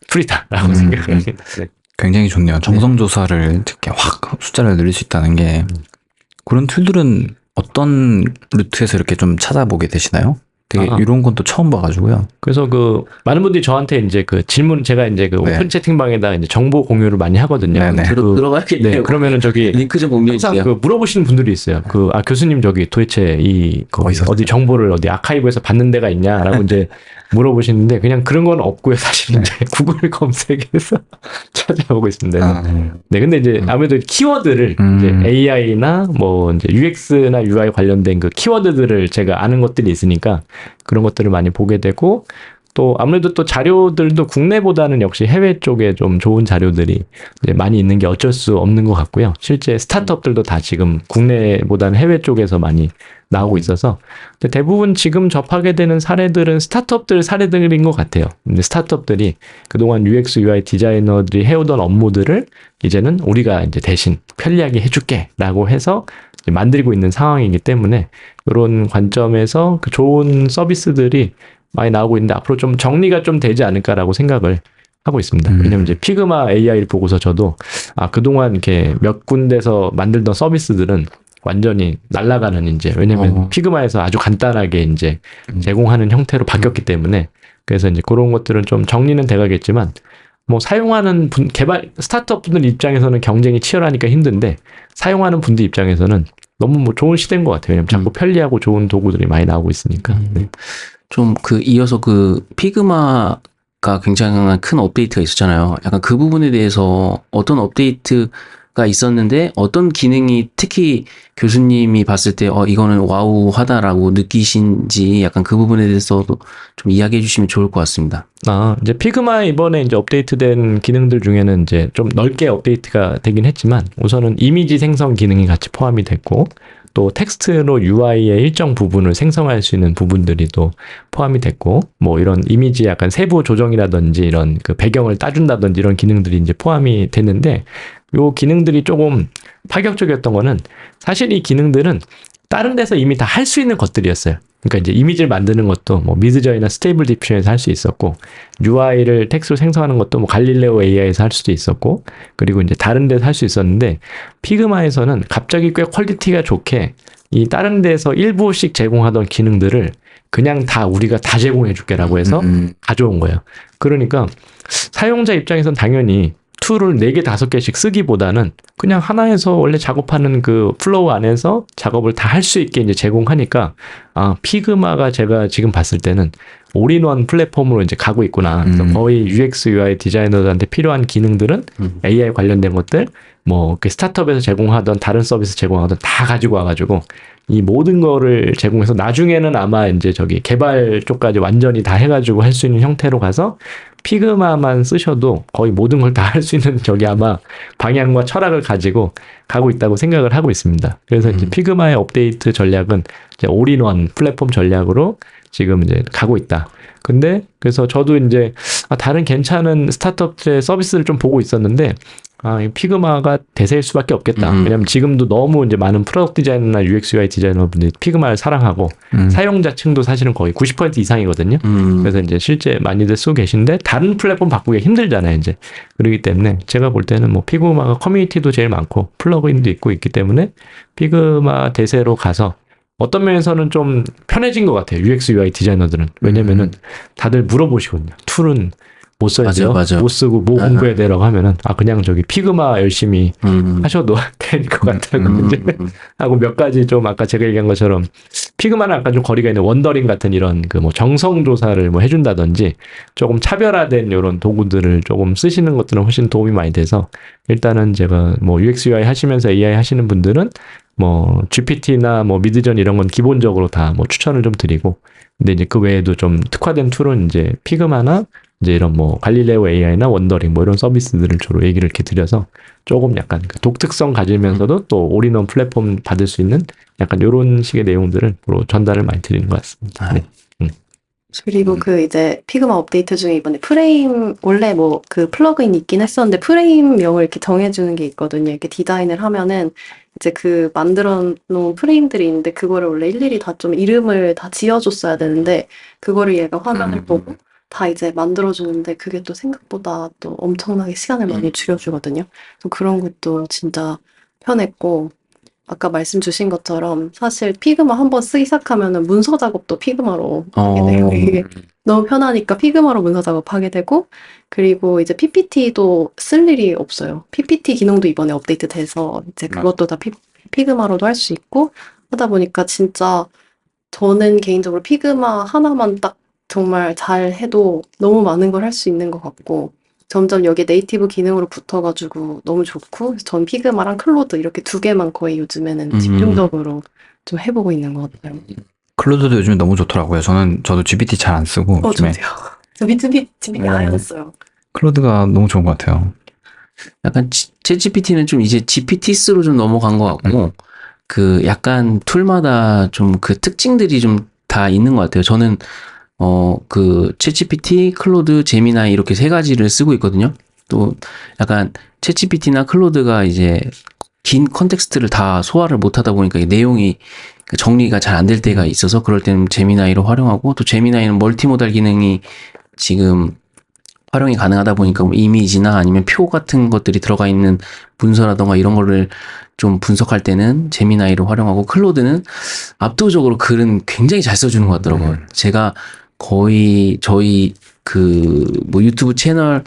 툴이다라고 생각합니다. 네. 굉장히 좋네요. 정성조사를 이렇게 확 숫자를 늘릴 수 있다는 게. 그런 툴들은 어떤 루트에서 이렇게 좀 찾아보게 되시나요? 되게 이런 건 또 처음 봐가지고요. 그래서 그 많은 분들이 저한테 이제 그 질문, 제가 이제 그 오픈 채팅방에다 이제 정보 공유를 많이 하거든요. 네네. 들어가야겠네요. 네, 그러면은 저기 링크 좀 공유해 항상 주세요. 그 물어보시는 분들이 있어요. 교수님 저기 도대체 어디 정보를 어디 아카이브에서 받는 데가 있냐라고 이제 물어보시는데, 그냥 그런 건 없고요. 사실 이제 구글 검색에서 찾아보고 있습니다. 네, 근데 이제 아무래도 키워드를 이제 AI나 뭐 이제 UX나 UI 관련된 그 키워드들을 제가 아는 것들이 있으니까 그런 것들을 많이 보게 되고, 또 아무래도 또 자료들도 국내보다는 역시 해외 쪽에 좀 좋은 자료들이 이제 많이 있는 게 어쩔 수 없는 것 같고요. 실제 스타트업들도 다 지금 국내보다는 해외 쪽에서 많이 나오고 있어서, 근데 대부분 지금 접하게 되는 사례들은 스타트업들 사례들인 것 같아요. 근데 스타트업들이 그동안 UX, UI 디자이너들이 해오던 업무들을 이제는 우리가 이제 대신 편리하게 해줄게라고 해서 이제 만들고 있는 상황이기 때문에, 이런 관점에서 그 좋은 서비스들이 많이 나오고 있는데 앞으로 좀 정리가 좀 되지 않을까라고 생각을 하고 있습니다. 왜냐면 이제 피그마 AI를 보고서 저도 그동안 이렇게 몇 군데서 만들던 서비스들은 완전히 날아가는 이제 왜냐면 피그마에서 아주 간단하게 이제 제공하는 형태로 바뀌었기 때문에 그래서 이제 그런 것들은 좀 정리는 돼가겠지만 뭐 사용하는 스타트업 분들 입장에서는 경쟁이 치열하니까 힘든데 사용하는 분들 입장에서는 너무 뭐 좋은 시대인 것 같아요. 왜냐면 자꾸 편리하고 좋은 도구들이 많이 나오고 있으니까. 네. 좀 이어서 피그마가 굉장히 큰 업데이트가 있었잖아요. 약간 그 부분에 대해서 어떤 업데이트가 있었는데 어떤 기능이 특히 교수님이 봤을 때 이거는 와우하다라고 느끼신지 약간 그 부분에 대해서도 좀 이야기해 주시면 좋을 것 같습니다. 이제 피그마 이번에 이제 업데이트된 기능들 중에는 이제 좀 넓게 업데이트가 되긴 했지만 우선은 이미지 생성 기능이 같이 포함이 됐고 또 텍스트로 UI의 일정 부분을 생성할 수 있는 부분들이 또 포함이 됐고 뭐 이런 이미지 약간 세부 조정이라든지 이런 그 배경을 따준다든지 이런 기능들이 이제 포함이 됐는데 요 기능들이 조금 파격적이었던 거는 사실 이 기능들은 다른 데서 이미 다 할 수 있는 것들이었어요. 그러니까 이제 이미지를 만드는 것도 뭐 미드저니나 스테이블 디퓨전에서 할 수 있었고 UI를 텍스트로 생성하는 것도 뭐 갈릴레오 AI에서 할 수도 있었고 그리고 이제 다른 데서 할 수 있었는데 피그마에서는 갑자기 꽤 퀄리티가 좋게 이 다른 데서 일부씩 제공하던 기능들을 그냥 다 우리가 다 제공해 줄게라고 해서 가져온 거예요. 그러니까 사용자 입장에선 당연히 툴을 4개, 5개씩 쓰기보다는 그냥 하나에서 원래 작업하는 그 플로우 안에서 작업을 다 할 수 있게 이제 제공하니까 피그마가 제가 지금 봤을 때는 올인원 플랫폼으로 이제 가고 있구나. 그래서 거의 UX, UI 디자이너들한테 필요한 기능들은 AI 관련된 것들, 뭐 스타트업에서 제공하던 다른 서비스 제공하던 다 가지고 와가지고 이 모든 거를 제공해서 나중에는 아마 이제 개발 쪽까지 완전히 다 해가지고 할 수 있는 형태로 가서 피그마만 쓰셔도 거의 모든 걸 다 할 수 있는 아마 방향과 철학을 가지고 가고 있다고 생각을 하고 있습니다. 그래서 이제 피그마의 업데이트 전략은 이제 올인원 플랫폼 전략으로 지금 이제 가고 있다. 근데 그래서 저도 이제 다른 괜찮은 스타트업의 서비스를 좀 보고 있었는데 이 피그마가 대세일 수밖에 없겠다. 왜냐면 지금도 너무 이제 많은 프로덕트 디자이너나 UX, UI 디자이너분들이 피그마를 사랑하고 사용자층도 사실은 거의 90% 이상이거든요. 그래서 이제 실제 많이들 쓰고 계신데 다른 플랫폼 바꾸기가 힘들잖아요, 이제. 그렇기 때문에 제가 볼 때는 뭐 피그마가 커뮤니티도 제일 많고 플러그인도 있기 때문에 피그마 대세로 가서 어떤 면에서는 좀 편해진 것 같아요. UX, UI 디자이너들은. 왜냐면은 다들 물어보시거든요. 툴은 못 써야죠. 맞아. 못 쓰고 뭐 공부해야 되라고 하면은 그냥 피그마 열심히 하셔도 될 것 같다고 이제 하고 몇 가지 좀 아까 제가 얘기한 것처럼 피그마는 약간 좀 거리가 있는 원더링 같은 이런 뭐 정성 조사를 뭐 해준다든지 조금 차별화된 이런 도구들을 조금 쓰시는 것들은 훨씬 도움이 많이 돼서 일단은 제가 뭐 UX, UI 하시면서 AI 하시는 분들은 뭐 GPT나 뭐 미드전 이런 건 기본적으로 다 뭐 추천을 좀 드리고 근데 이제 그 외에도 좀 특화된 툴은 이제 피그마나 이제 이런 뭐 갈릴레오 AI나 원더링 뭐 이런 서비스들을 주로 얘기를 이렇게 드려서 조금 약간 그 독특성 가지면서도 또 올인원 플랫폼 받을 수 있는 약간 이런 식의 내용들을 전달을 많이 드리는 것 같습니다. 네. 그리고 이제 피그마 업데이트 중에 이번에 프레임, 원래 뭐 플러그인이 있긴 했었는데 프레임명을 이렇게 정해주는 게 있거든요. 이렇게 디자인을 하면은 이제 만들어 놓은 프레임들이 있는데 그거를 원래 일일이 다 좀 이름을 다 지어줬어야 되는데 그거를 얘가 화면을 보고 다 이제 만들어주는데 그게 또 생각보다 또 엄청나게 시간을 많이 줄여주거든요. 그래서 그런 것도 진짜 편했고 아까 말씀 주신 것처럼 사실 피그마 한번 쓰기 시작하면은 문서 작업도 피그마로 하게 돼요. 이게 너무 편하니까 피그마로 문서 작업하게 되고 그리고 이제 PPT도 쓸 일이 없어요. PPT 기능도 이번에 업데이트 돼서 이제 그것도 다 피그마로도 할 수 있고 하다 보니까 진짜 저는 개인적으로 피그마 하나만 딱 정말 잘 해도 너무 많은 걸 할 수 있는 것 같고 점점 여기에 네이티브 기능으로 붙어가지고 너무 좋고 전 피그마랑 클로드 이렇게 2개만 거의 요즘에는 집중적으로 좀 해보고 있는 것 같아요. 클로드도 요즘에 너무 좋더라고요. 저도 GPT 잘 안 쓰고 요즘에 저도요. 저 GPT 안 했어요. 클로드가 너무 좋은 것 같아요. 약간 챗GPT는 좀 이제 GPT스로 좀 넘어간 것 같고 약간 툴마다 좀 특징들이 좀 다 있는 것 같아요. 저는 챗GPT, 클로드, 제미나이 이렇게 3가지를 쓰고 있거든요. 또 약간 챗GPT나 클로드가 이제 긴 컨텍스트를 다 소화를 못 하다 보니까 내용이 정리가 잘 안 될 때가 있어서 그럴 때는 제미나이로 활용하고 또 제미나이는 멀티모달 기능이 지금 활용이 가능하다 보니까 뭐 이미지나 아니면 표 같은 것들이 들어가 있는 문서라던가 이런 거를 좀 분석할 때는 제미나이를 활용하고, 클로드는 압도적으로 글은 굉장히 잘 써주는 것 같더라고요. 제가 거의 저희 뭐 유튜브 채널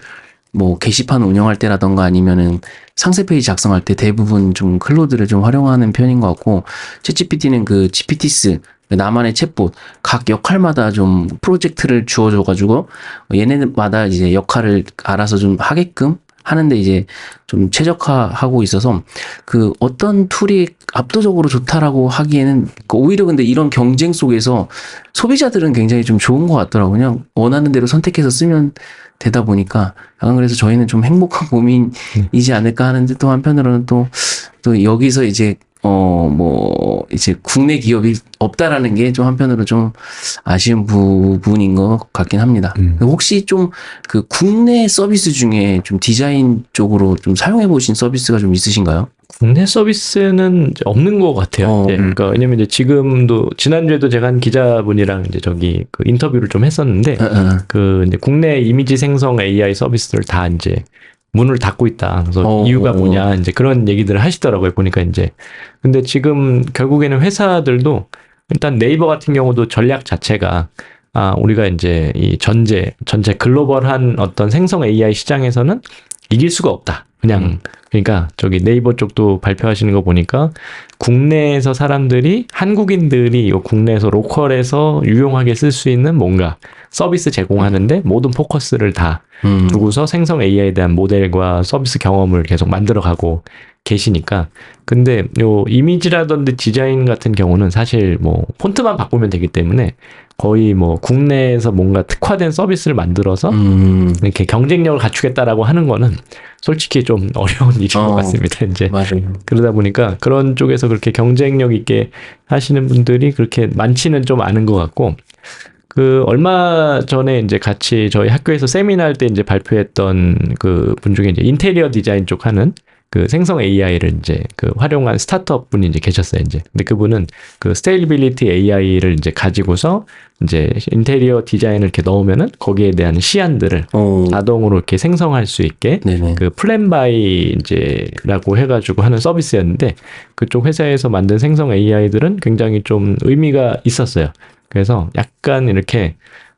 뭐 게시판 운영할 때라던가 아니면은 상세 페이지 작성할 때 대부분 좀 클로드를 좀 활용하는 편인 것 같고, 챗GPT는 그 GPTs, 나만의 챗봇, 각 역할마다 좀 프로젝트를 주어줘가지고 얘네마다 이제 역할을 알아서 좀 하게끔 하는데 이제 좀 최적화하고 있어서 그 어떤 툴이 압도적으로 좋다라고 하기에는 오히려 근데 이런 경쟁 속에서 소비자들은 굉장히 좀 좋은 것 같더라고요. 그냥 원하는 대로 선택해서 쓰면 되다 보니까 약간 그래서 저희는 좀 행복한 고민이지 않을까 하는데, 또 한편으로는 또 여기서 이제 뭐 이제 국내 기업이 없다라는 게 좀 한편으로 좀 아쉬운 부분인 것 같긴 합니다. 혹시 좀 그 국내 서비스 중에 좀 디자인 쪽으로 좀 사용해 보신 서비스가 좀 있으신가요? 국내 서비스는 이제 없는 것 같아요. 예, 그러니까 왜냐면 이제 지금도 지난주에도 제가 한 기자분이랑 이제 저기 그 인터뷰를 좀 했었는데 그 이제 국내 이미지 생성 AI 서비스들 다 이제 문을 닫고 있다. 그래서 이유가 뭐냐 이제 그런 얘기들을 하시더라고요. 보니까 이제 근데 지금 결국에는 회사들도 일단 네이버 같은 경우도 전략 자체가 우리가 이제 이 전체 글로벌한 어떤 생성 AI 시장에서는 이길 수가 없다. 그냥 그러니까 저기 네이버 쪽도 발표하시는 거 보니까 국내에서 사람들이 한국인들이 국내에서 로컬에서 유용하게 쓸 수 있는 뭔가 서비스 제공하는데 모든 포커스를 다 두고서 생성 AI에 대한 모델과 서비스 경험을 계속 만들어가고 계시니까. 근데 요 이미지라든지 디자인 같은 경우는 사실 뭐 폰트만 바꾸면 되기 때문에 거의 뭐 국내에서 뭔가 특화된 서비스를 만들어서 이렇게 경쟁력을 갖추겠다라고 하는 거는 솔직히 좀 어려운 일인 것 같습니다. 이제 맞아요. 그러다 보니까 그런 쪽에서 그렇게 경쟁력 있게 하시는 분들이 그렇게 많지는 좀 않은 것 같고, 그 얼마 전에 이제 같이 저희 학교에서 세미나 할 때 이제 발표했던 그 분 중에 이제 인테리어 디자인 쪽 하는 그 생성 AI를 이제 그 활용한 스타트업 분이 이제 계셨어요, 이제. 근데 그분은 그 스테일빌리티 AI를 이제 가지고서 이제 인테리어 디자인을 이렇게 넣으면은 거기에 대한 시안들을 자동으로 이렇게 생성할 수 있게 네네. 그 플랜바이 이제라고 해가지고 하는 서비스였는데, 그쪽 회사에서 만든 생성 AI들은 굉장히 좀 의미가 있었어요. 그래서 약간 이렇게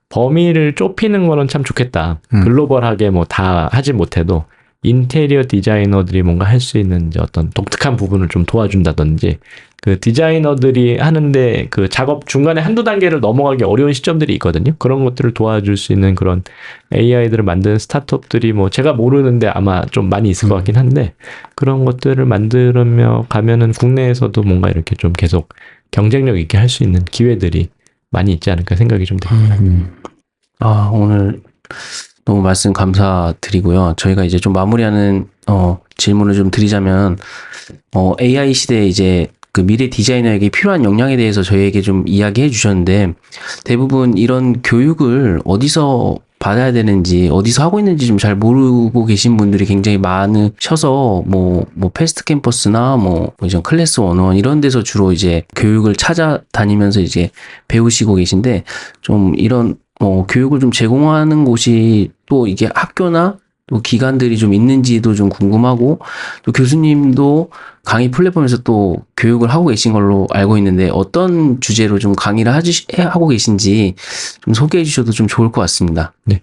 범위를 좁히는 거는 참 좋겠다. 글로벌하게 뭐 다 하지 못해도 인테리어 디자이너들이 뭔가 할 수 있는 이제 어떤 독특한 부분을 좀 도와준다든지, 그 디자이너들이 하는데 그 작업 중간에 한두 단계를 넘어가기 어려운 시점들이 있거든요. 그런 것들을 도와줄 수 있는 그런 AI들을 만드는 스타트업들이 뭐 제가 모르는데 아마 좀 많이 있을 것 같긴 한데, 그런 것들을 만들며 가면은 국내에서도 뭔가 이렇게 좀 계속 경쟁력 있게 할 수 있는 기회들이 많이 있지 않을까 생각이 좀 됩니다. 오늘 너무 말씀 감사드리고요. 저희가 이제 좀 마무리하는 질문을 좀 드리자면, AI 시대에 이제 그 미래 디자이너에게 필요한 역량에 대해서 저희에게 좀 이야기해 주셨는데, 대부분 이런 교육을 어디서 받아야 되는지, 어디서 하고 있는지 좀 잘 모르고 계신 분들이 굉장히 많으셔서, 뭐 패스트 캠퍼스나 뭐 이제 클래스 101 이런 데서 주로 이제 교육을 찾아다니면서 이제 배우시고 계신데, 좀 이런 교육을 좀 제공하는 곳이 또 이게 학교나 또 기관들이 좀 있는지도 좀 궁금하고, 또 교수님도 강의 플랫폼에서 또 교육을 하고 계신 걸로 알고 있는데, 어떤 주제로 좀 강의를 하고 계신지 좀 소개해 주셔도 좀 좋을 것 같습니다. 네.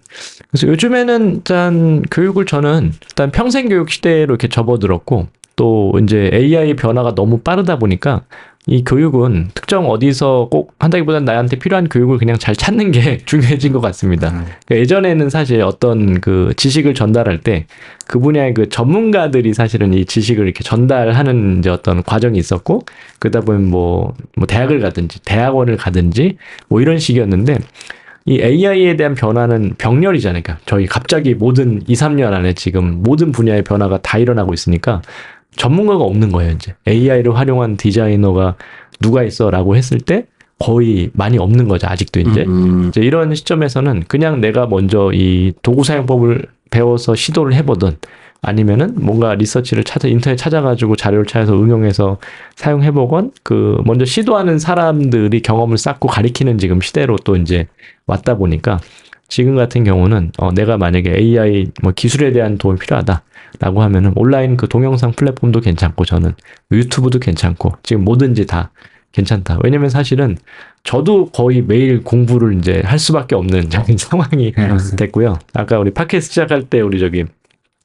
그래서 요즘에는 일단 교육을 저는 일단 평생 교육 시대로 이렇게 접어들었고, 또 이제 AI 변화가 너무 빠르다 보니까 이 교육은 특정 어디서 꼭 한다기보다는 나한테 필요한 교육을 그냥 잘 찾는 게 중요해진 것 같습니다. 그러니까 예전에는 사실 어떤 그 지식을 전달할 때 그 분야의 그 전문가들이 사실은 이 지식을 이렇게 전달하는 이제 어떤 과정이 있었고, 그러다 보면 뭐 대학을 가든지 대학원을 가든지 뭐 이런 식이었는데, 이 AI에 대한 변화는 병렬이잖아요. 그러니까 저희 갑자기 모든 2, 3년 안에 지금 모든 분야의 변화가 다 일어나고 있으니까 전문가가 없는 거예요, 이제. AI를 활용한 디자이너가 누가 있어라고 했을 때 거의 많이 없는 거죠, 아직도 이제. 이제 이런 시점에서는 그냥 내가 먼저 이 도구 사용법을 배워서 시도를 해보든, 아니면은 뭔가 리서치를 인터넷 찾아가지고 자료를 찾아서 응용해서 사용해보건, 그 먼저 시도하는 사람들이 경험을 쌓고 가리키는 지금 시대로 또 이제 왔다 보니까, 지금 같은 경우는 내가 만약에 AI 뭐 기술에 대한 도움이 필요하다라고 하면은 온라인 그 동영상 플랫폼도 괜찮고 저는 유튜브도 괜찮고 지금 뭐든지 다 괜찮다. 왜냐면 사실은 저도 거의 매일 공부를 이제 할 수밖에 없는 상황이 됐고요. 아까 우리 팟캐스트 시작할 때 우리 저기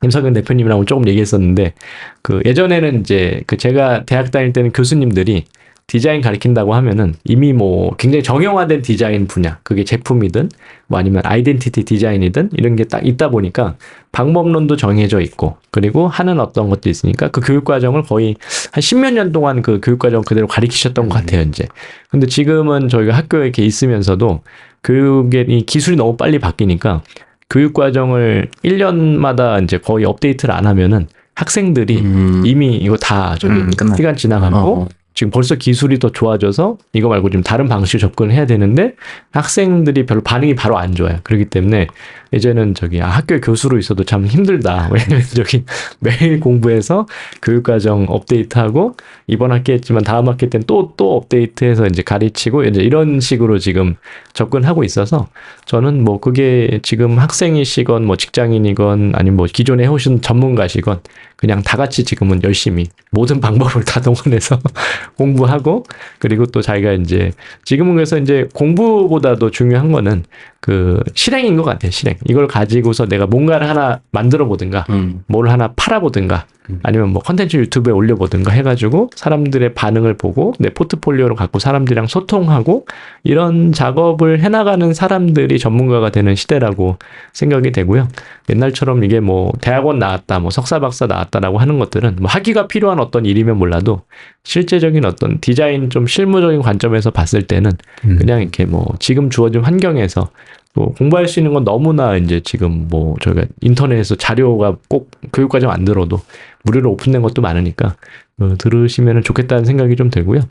임석현 대표님이랑 조금 얘기했었는데 그 예전에는 이제 그 제가 대학 다닐 때는 교수님들이 디자인 가르친다고 하면은 이미 뭐 굉장히 정형화된 디자인 분야, 그게 제품이든 뭐 아니면 아이덴티티 디자인이든 이런 게 딱 있다 보니까 방법론도 정해져 있고 그리고 하는 어떤 것도 있으니까 그 교육 과정을 거의 한 10몇 년 동안 그 교육 과정 그대로 가르치셨던 것 같아요, 이제. 근데 지금은 저희가 학교에 이렇게 있으면서도 교육의 이 기술이 너무 빨리 바뀌니까 교육 과정을 1년마다 이제 거의 업데이트를 안 하면은 학생들이 이미 이거 다 저기 끝났- 시간 지나가고 지금 벌써 기술이 더 좋아져서 이거 말고 좀 다른 방식으로 접근을 해야 되는데 학생들이 별로 반응이 바로 안 좋아요. 그렇기 때문에 이제는 저기 학교에 교수로 있어도 참 힘들다. 왜냐면 저기 매일 공부해서 교육과정 업데이트하고 이번 학기 했지만 다음 학기 때는 또 업데이트해서 이제 가르치고 이제 이런 식으로 지금 접근하고 있어서 저는 뭐 그게 지금 학생이시건 뭐 직장인이건 아니면 뭐 기존에 해오신 전문가시건 그냥 다 같이 지금은 열심히 모든 방법을 다 동원해서 공부하고 그리고 또 자기가 이제 지금은 그래서 이제 공부보다도 중요한 거는 그 실행인 것 같아요. 실행. 이걸 가지고서 내가 뭔가를 하나 만들어 보든가 뭘 하나 팔아 보든가 아니면 뭐 컨텐츠 유튜브에 올려 보든가 해가지고 사람들의 반응을 보고 내 포트폴리오를 갖고 사람들이랑 소통하고 이런 작업을 해나가는 사람들이 전문가가 되는 시대라고 생각이 되고요. 옛날처럼 이게 뭐 대학원 나왔다, 뭐 석사 박사 나왔다라고 하는 것들은 뭐 학위가 필요한 어떤 일이면 몰라도 실제적인 어떤 디자인 좀 실무적인 관점에서 봤을 때는 그냥 이렇게 뭐 지금 주어진 환경에서 또 공부할 수 있는 건 너무나 이제 지금 뭐 저희가 인터넷에서 자료가 꼭 교육과정 안 들어도 무료로 오픈된 것도 많으니까 들으시면 좋겠다는 생각이 좀 들고요.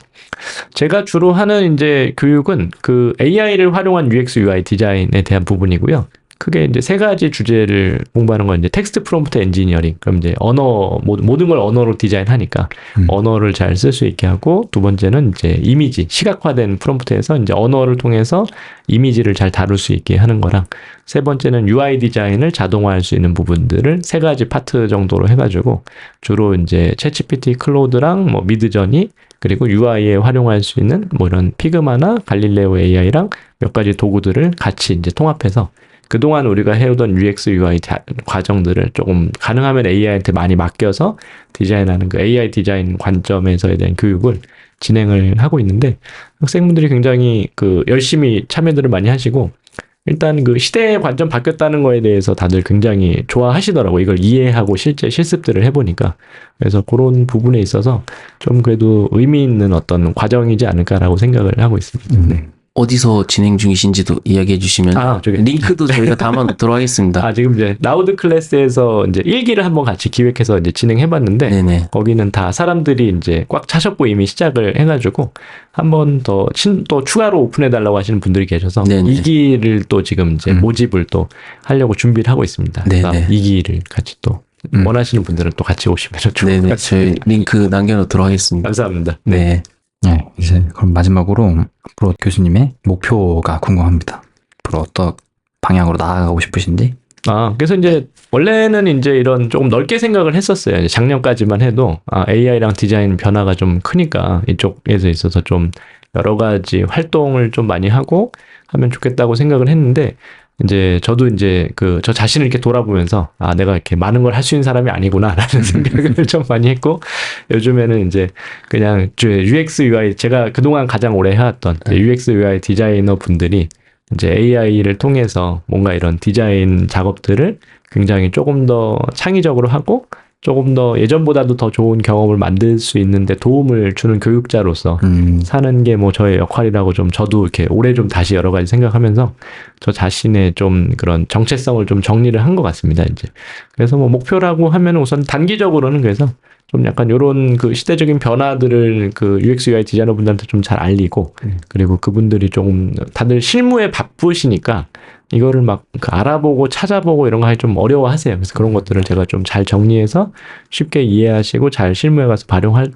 제가 주로 하는 이제 교육은 그 AI를 활용한 UX UI 디자인에 대한 부분이고요. 크게 이제 세 가지 주제를 공부하는 건 이제 텍스트 프롬프트 엔지니어링. 그럼 이제 언어, 모든 걸 언어로 디자인하니까 언어를 잘 쓸 수 있게 하고, 두 번째는 이제 이미지, 시각화된 프롬프트에서 이제 언어를 통해서 이미지를 잘 다룰 수 있게 하는 거랑, 세 번째는 UI 디자인을 자동화할 수 있는 부분들을 세 가지 파트 정도로 해가지고 주로 이제 챗GPT, 클로드랑 뭐 미드저니, 그리고 UI에 활용할 수 있는 뭐 이런 피그마나 갈릴레오 AI랑 몇 가지 도구들을 같이 이제 통합해서 그동안 우리가 해오던 UX, UI 과정들을 조금 가능하면 AI한테 많이 맡겨서 디자인하는 그 AI 디자인 관점에서에 대한 교육을 진행을 하고 있는데, 학생분들이 굉장히 그 열심히 참여들을 많이 하시고, 일단 그 시대의 관점 바뀌었다는 거에 대해서 다들 굉장히 좋아하시더라고요. 이걸 이해하고 실제 실습들을 해보니까. 그래서 그런 부분에 있어서 좀 그래도 의미 있는 어떤 과정이지 않을까라고 생각을 하고 있습니다. 네. 어디서 진행 중이신지도 이야기해 주시면 저기 링크도 저희가 담아 놓도록 하겠습니다. 지금 이제 라우드 클래스에서 이제 1기를 한번 같이 기획해서 이제 진행해 봤는데, 네네. 거기는 다 사람들이 이제 꽉 차셨고 이미 시작을 해가지고 한 번 더 또 추가로 오픈해 달라고 하시는 분들이 계셔서 네네. 2기를 또 지금 이제 모집을 또 하려고 준비를 하고 있습니다. 그래서 네네. 2기를 같이 또 원하시는 분들은 또 같이 오시면 좋을 것 네네. 같아요. 저희 링크 남겨놓도록 하겠습니다. 감사합니다. 네. 네, 이제 그럼 마지막으로 앞으로 교수님의 목표가 궁금합니다. 앞으로 어떤 방향으로 나아가고 싶으신지? 그래서 이제 원래는 이제 이런 조금 넓게 생각을 했었어요. 이제 작년까지만 해도 AI랑 디자인 변화가 좀 크니까 이쪽에서 있어서 좀 여러 가지 활동을 좀 많이 하고 하면 좋겠다고 생각을 했는데, 이제 저도 이제 저 자신을 이렇게 돌아보면서 내가 이렇게 많은 걸 할 수 있는 사람이 아니구나라는 생각을 좀 많이 했고, 요즘에는 이제 그냥 UX UI, 제가 그동안 가장 오래 해왔던 UX UI 디자이너 분들이 이제 AI를 통해서 뭔가 이런 디자인 작업들을 굉장히 조금 더 창의적으로 하고 조금 더 예전보다도 더 좋은 경험을 만들 수 있는데 도움을 주는 교육자로서 사는 게 뭐 저의 역할이라고 좀 저도 이렇게 올해 좀 다시 여러 가지 생각하면서 저 자신의 좀 그런 정체성을 좀 정리를 한 것 같습니다, 이제. 그래서 뭐 목표라고 하면 우선 단기적으로는 그래서 좀 약간 요런 그 시대적인 변화들을 그 UX UI 디자이너 분들한테 좀 잘 알리고, 그리고 그분들이 조금 다들 실무에 바쁘시니까 이거를 막 알아보고 찾아보고 이런 거 하기 좀 어려워하세요. 그래서 그런 것들을 제가 좀 잘 정리해서 쉽게 이해하시고 잘 실무에 가서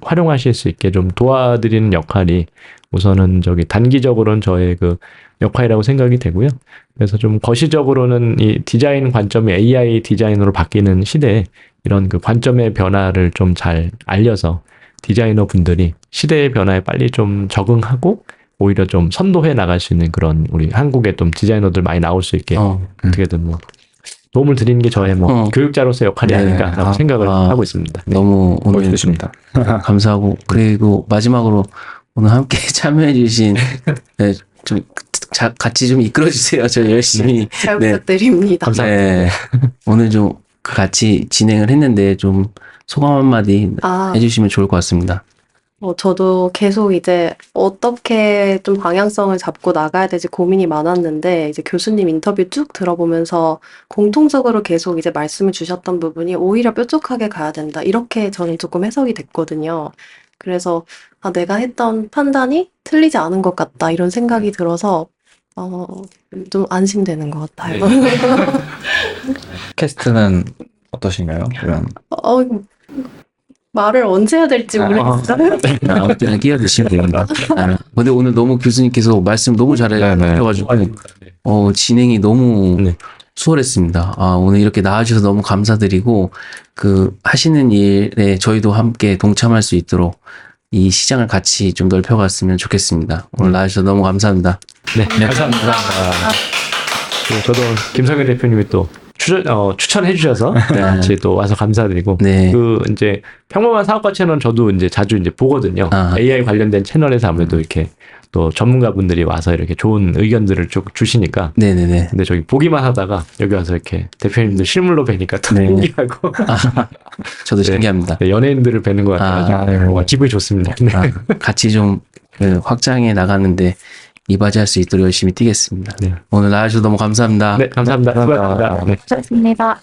활용하실 수 있게 좀 도와드리는 역할이 우선은 단기적으로는 저의 그 역할이라고 생각이 되고요. 그래서 좀 거시적으로는 이 디자인 관점이 AI 디자인으로 바뀌는 시대에 이런 그 관점의 변화를 좀 잘 알려서 디자이너 분들이 시대의 변화에 빨리 좀 적응하고 오히려 좀 선도해 나갈 수 있는 그런 우리 한국에 좀 디자이너들 많이 나올 수 있게 어떻게든 뭐 도움을 드리는 게 저의 뭐 교육자로서의 역할이 네. 아닐까라고 생각을 하고 있습니다. 너무 오늘 멋있으십니다. 감사하고 그리고 마지막으로 오늘 함께 참여해주신 네, 좀 같이 좀 이끌어주세요. 저 열심히 잘 네. 부탁드립니다. 감사합니다. 네, 오늘 좀 같이 진행을 했는데 좀 소감 한마디 해주시면 좋을 것 같습니다. 저도 계속 이제 어떻게 좀 방향성을 잡고 나가야 될지 고민이 많았는데, 이제 교수님 인터뷰 쭉 들어보면서 공통적으로 계속 이제 말씀을 주셨던 부분이 오히려 뾰족하게 가야 된다. 이렇게 저는 조금 해석이 됐거든요. 그래서 내가 했던 판단이 틀리지 않은 것 같다. 이런 생각이 들어서 좀 안심되는 것 같아요. 팟캐스트는 어떠신가요? 이런 말을 언제 해야 될지 모르겠어요. 아무튼 끼어드시면 됩니다. 근데 오늘 너무 교수님께서 말씀 너무 잘해주셔가지고 진행이 너무 수월했습니다. 오늘 이렇게 나와주셔서 너무 감사드리고 하시는 일에 저희도 함께 동참할 수 있도록 이 시장을 같이 좀 넓혀갔으면 좋겠습니다. 오늘 나와주셔서 너무 감사합니다. 네, 감사합니다. 저도 김성현 대표님이 또 추천해 주셔서 같이 또 와서 감사드리고 네. 이제 평범한 사업가 채널은 저도 이제 자주 이제 보거든요. AI 관련된 채널에서 아무래도 이렇게 또 전문가분들이 와서 이렇게 좋은 의견들을 쭉 주시니까. 네네네. 근데 저기 보기만 하다가 여기 와서 이렇게 대표님들 실물로 뵈니까 더 신기하고. 저도 신기합니다. 네, 연예인들을 뵈는 것 같아서 기분이 좋습니다. 네. 같이 좀 확장해 나가는데 이바지할 수 있도록 열심히 뛰겠습니다. 네. 오늘 나와주셔서 너무 감사합니다. 네, 감사합니다. 수고하셨습니다. 네. 좋습니다.